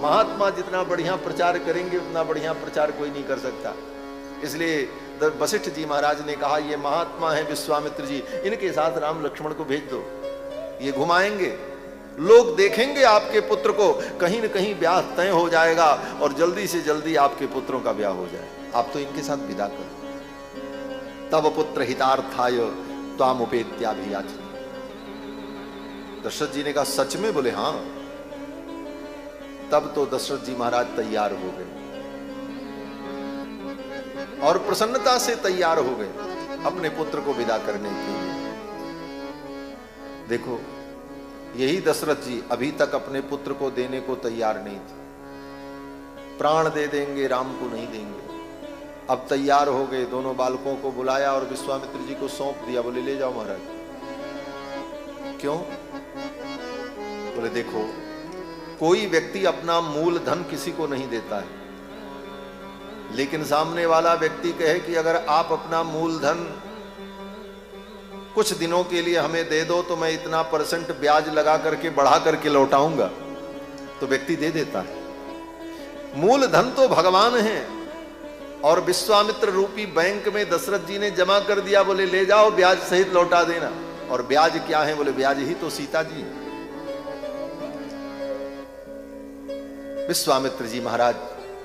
महात्मा जितना बढ़िया प्रचार करेंगे उतना बढ़िया प्रचार कोई नहीं कर सकता। इसलिए वशिष्ठ जी महाराज ने कहा, ये महात्मा है विश्वामित्र जी, इनके साथ राम लक्ष्मण को भेज दो, ये घुमाएंगे, लोग देखेंगे आपके पुत्र को, कहीं न कहीं ब्याह तय हो जाएगा और जल्दी से जल्दी आपके पुत्रों का ब्याह हो जाए। आप तो इनके साथ विदा करो। तब पुत्र हितार्थाय त्वामुपेत्याभियाचन। दशरथ जी ने कहा सच में? बोले हाँ। तब तो दशरथ जी महाराज तैयार हो गए और प्रसन्नता से तैयार हो गए अपने पुत्र को विदा करने के लिए। देखो, यही दशरथ जी अभी तक अपने पुत्र को देने को तैयार नहीं थे। प्राण दे देंगे, राम को नहीं देंगे। अब तैयार हो गए, दोनों बालकों को बुलाया और विश्वामित्र जी को सौंप दिया। बोले ले जाओ महाराज। क्यों? बोले देखो, कोई व्यक्ति अपना मूल धन किसी को नहीं देता है, लेकिन सामने वाला व्यक्ति कहे कि अगर आप अपना मूल धन कुछ दिनों के लिए हमें दे दो तो मैं इतना % ब्याज लगा करके बढ़ा करके लौटाऊंगा, तो व्यक्ति दे देता है। मूल धन तो भगवान है और विश्वामित्र रूपी बैंक में दशरथ जी ने जमा कर दिया। बोले ले जाओ, ब्याज सहित लौटा देना। और ब्याज क्या है? बोले ब्याज ही तो सीता जी है। विश्वामित्र जी महाराज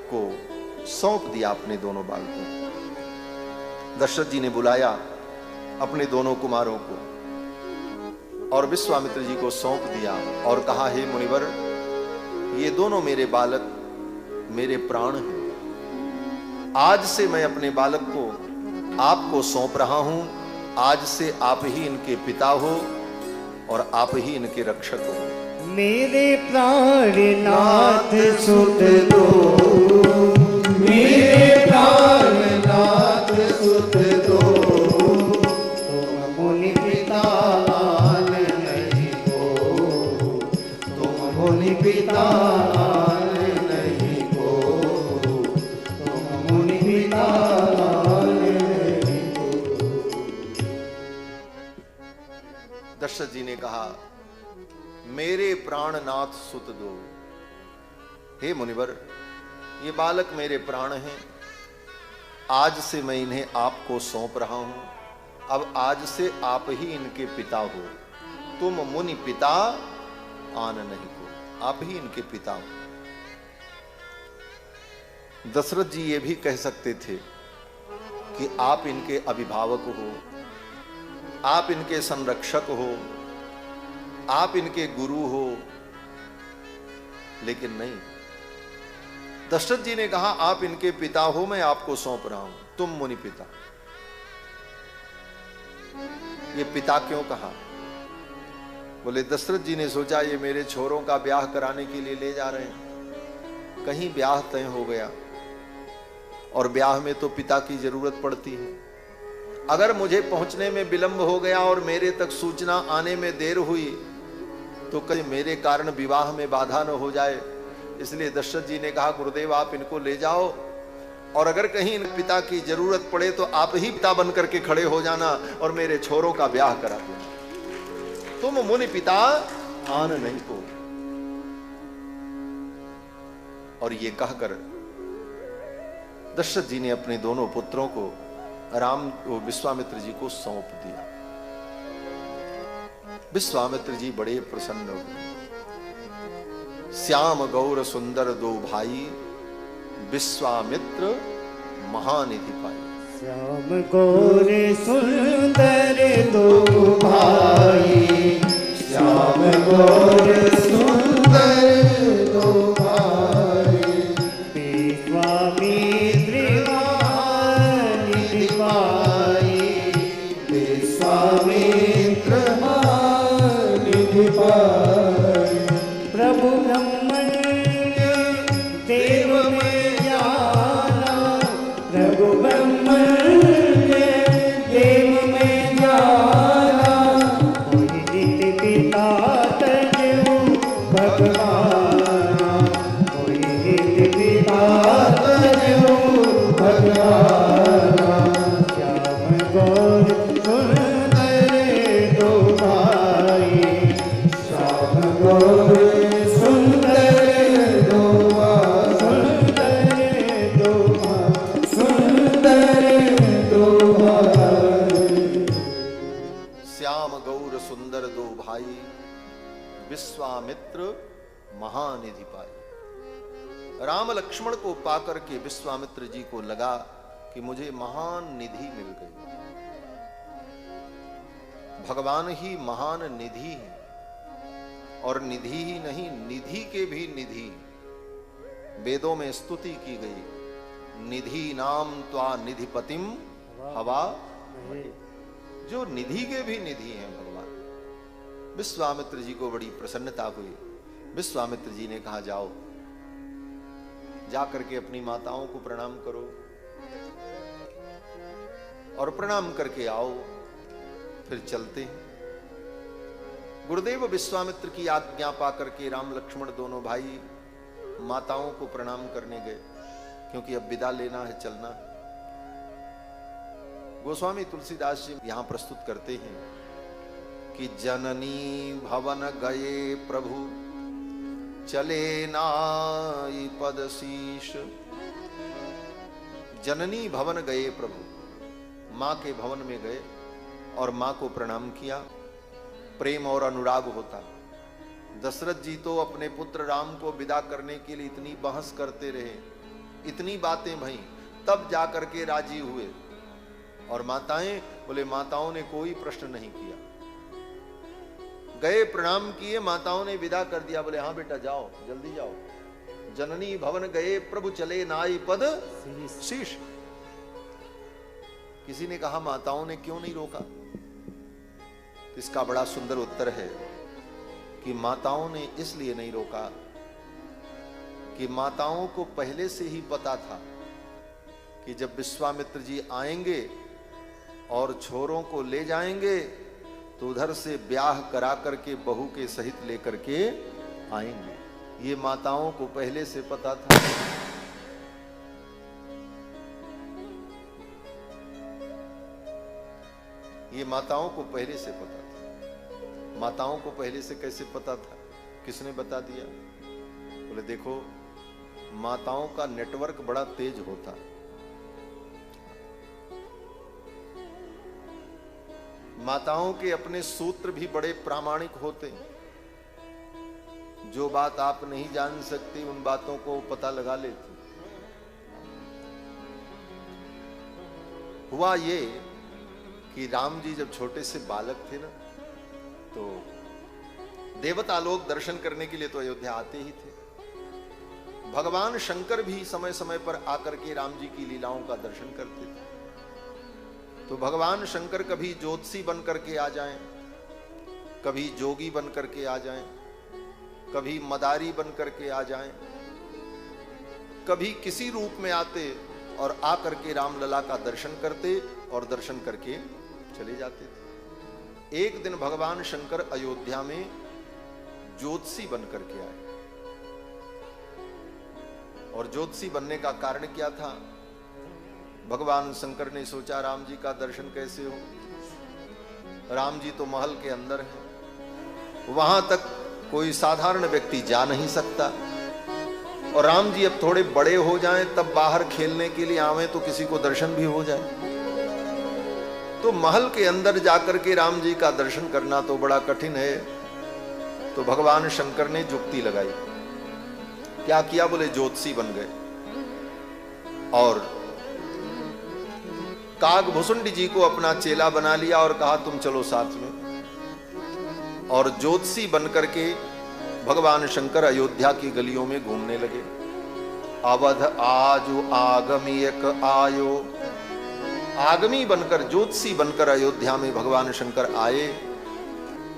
को सौंप दिया अपने दोनों बालकों को। दशरथ जी ने बुलाया अपने दोनों कुमारों को और विश्वामित्र जी को सौंप दिया और कहा, हे मुनिवर, ये दोनों मेरे बालक मेरे प्राण हैं। आज से मैं अपने बालक को आपको सौंप रहा हूं। आज से आप ही इनके पिता हो और आप ही इनके रक्षक हो। मेरे प्राणनाथ सुत दो, मेरे प्राणनाथ सुत दो, तुम मुनि पिता आन नहीं हो, तुम मुनि पिता आन नहीं हो, तुम मुनि पिता आन नहीं हो। दशरथ जी ने कहा, मेरे प्राणनाथ सुत दो। हे मुनिवर, ये बालक मेरे प्राण हैं। आज से मैं इन्हें आपको सौंप रहा हूं। अब आज से आप ही इनके पिता हो। तुम मुनि पिता आन नहीं हो, आप ही इनके पिता हो। दशरथ जी ये भी कह सकते थे कि आप इनके अभिभावक हो, आप इनके संरक्षक हो, आप इनके गुरु हो, लेकिन नहीं। दशरथ जी ने कहा आप इनके पिता हो, मैं आपको सौंप रहा हूं, तुम मुनि पिता। ये पिता क्यों कहा? बोले दशरथ जी ने सोचा ये मेरे छोरों का ब्याह कराने के लिए ले जा रहे हैं, कहीं ब्याह तय हो गया, और ब्याह में तो पिता की जरूरत पड़ती है। अगर मुझे पहुंचने में विलंब हो गया और मेरे तक सूचना आने में देर हुई तो कहीं मेरे कारण विवाह में बाधा न हो जाए। इसलिए दशरथ जी ने कहा गुरुदेव आप इनको ले जाओ, और अगर कहीं इन पिता की जरूरत पड़े तो आप ही पिता बन करके खड़े हो जाना और मेरे छोरों का ब्याह करा देना। तुम मुनि पिता आन नहीं हो। और ये कहकर दशरथ जी ने अपने दोनों पुत्रों को विश्वामित्र जी को सौंप दिया। विश्वामित्र जी बड़े प्रसन्न हुए। श्याम गौर सुंदर दो भाई, विश्वामित्र महानिधि पाई। श्याम गौर सुंदर दो भाई, श्याम गौर सुंदर दो भाई, विश्वामित्र विश्वामित्र महानिधि पाए। राम लक्ष्मण को पाकर के विश्वामित्र जी को लगा कि मुझे महान निधि मिल गई। भगवान ही महान निधि है, और निधि ही नहीं, निधि के भी निधि। वेदों में स्तुति की गई, निधि नाम त्वा निधिपतिम हवा, जो निधि के भी निधि हैं भगवान। विश्वामित्र जी को बड़ी प्रसन्नता हुई। विश्वामित्र जी ने कहा, जाओ जाकर के अपनी माताओं को प्रणाम करो और प्रणाम करके आओ, फिर चलते हैं। गुरुदेव विश्वामित्र की आज्ञा पाकर के राम लक्ष्मण दोनों भाई माताओं को प्रणाम करने गए, क्योंकि अब विदा लेना है, चलना है। गोस्वामी तुलसीदास जी यहां प्रस्तुत करते हैं कि जननी भवन गए प्रभु, चले नाई पद शीश। जननी भवन गए प्रभु, मां के भवन में गए और मां को प्रणाम किया। प्रेम और अनुराग होता। दशरथ जी तो अपने पुत्र राम को विदा करने के लिए इतनी बहस करते रहे, इतनी बातें भई, तब जाकर के राजी हुए। और माताएं, बोले माताओं ने कोई प्रश्न नहीं किया, गए प्रणाम किए, माताओं ने विदा कर दिया। बोले हाँ बेटा जाओ, जल्दी जाओ। जननी भवन गए प्रभु, चले नाई पद शीश। किसी ने कहा माताओं ने क्यों नहीं रोका? इसका बड़ा सुंदर उत्तर है कि माताओं ने इसलिए नहीं रोका कि माताओं को पहले से ही पता था कि जब विश्वामित्र जी आएंगे और छोरों को ले जाएंगे तो उधर से ब्याह करा करके बहू के सहित लेकर के आएंगे। ये माताओं को पहले से पता था। ये माताओं को पहले से पता था। माताओं को पहले से कैसे पता था? किसने बता दिया? बोले देखो, माताओं का नेटवर्क बड़ा तेज होता। माताओं के अपने सूत्र भी बड़े प्रामाणिक होते। जो बात आप नहीं जान सकती उन बातों को पता लगा लेती। हुआ ये कि राम जी जब छोटे से बालक थे ना, तो देवता लोग दर्शन करने के लिए तो अयोध्या आते ही थे। भगवान शंकर भी समय समय पर आकर के राम जी की लीलाओं का दर्शन करते थे। तो भगवान शंकर कभी ज्योतिषी बन करके आ जाएं, कभी जोगी बन करके आ जाएं, कभी मदारी बन करके आ जाएं, कभी किसी रूप में आते और आकर के रामलला का दर्शन करते और दर्शन करके चले जाते थे। एक दिन भगवान शंकर अयोध्या में ज्योतिषी बन करके आए। और ज्योतिषी बनने का कारण क्या था? भगवान शंकर ने सोचा राम जी का दर्शन कैसे हो? राम जी तो महल के अंदर है, वहां तक कोई साधारण व्यक्ति जा नहीं सकता। और राम जी अब थोड़े बड़े हो जाएं तब बाहर खेलने के लिए आवे तो किसी को दर्शन भी हो जाए। तो महल के अंदर जाकर के राम जी का दर्शन करना तो बड़ा कठिन है। तो भगवान शंकर ने जुक्ति लगाई। क्या किया? बोले ज्योतिषी बन गए और कागभूषुंडी जी को अपना चेला बना लिया और कहा तुम चलो साथ में। और ज्योतिषी बनकर के भगवान शंकर अयोध्या की गलियों में घूमने लगे। अवध आजु आगमी एक आयो, आगमी बनकर, ज्योतिषी बनकर अयोध्या में भगवान शंकर आए।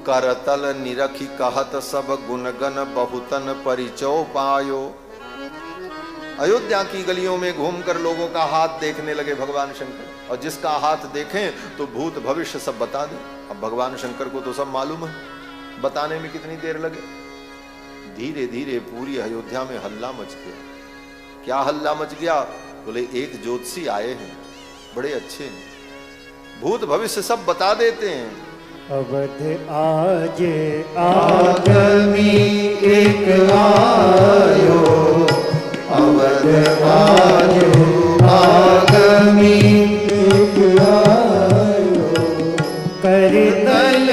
करतल निरखी कहत सब गुणगन बहुतन परिचय पायो। अयोध्या की गलियों में घूमकर लोगों का हाथ देखने लगे भगवान शंकर, और जिसका हाथ देखें तो भूत भविष्य सब बता दें। अब भगवान शंकर को तो सब मालूम है, बताने में कितनी देर लगे। धीरे धीरे पूरी अयोध्या में हल्ला मच गया। क्या हल्ला मच गया? बोले एक ज्योतिषी आए हैं, बड़े अच्छे हैं, भूत भविष्य सब बता देते हैं। अवध आज आगमी एक आयो, अवध आज आगमी एक आयो, करतल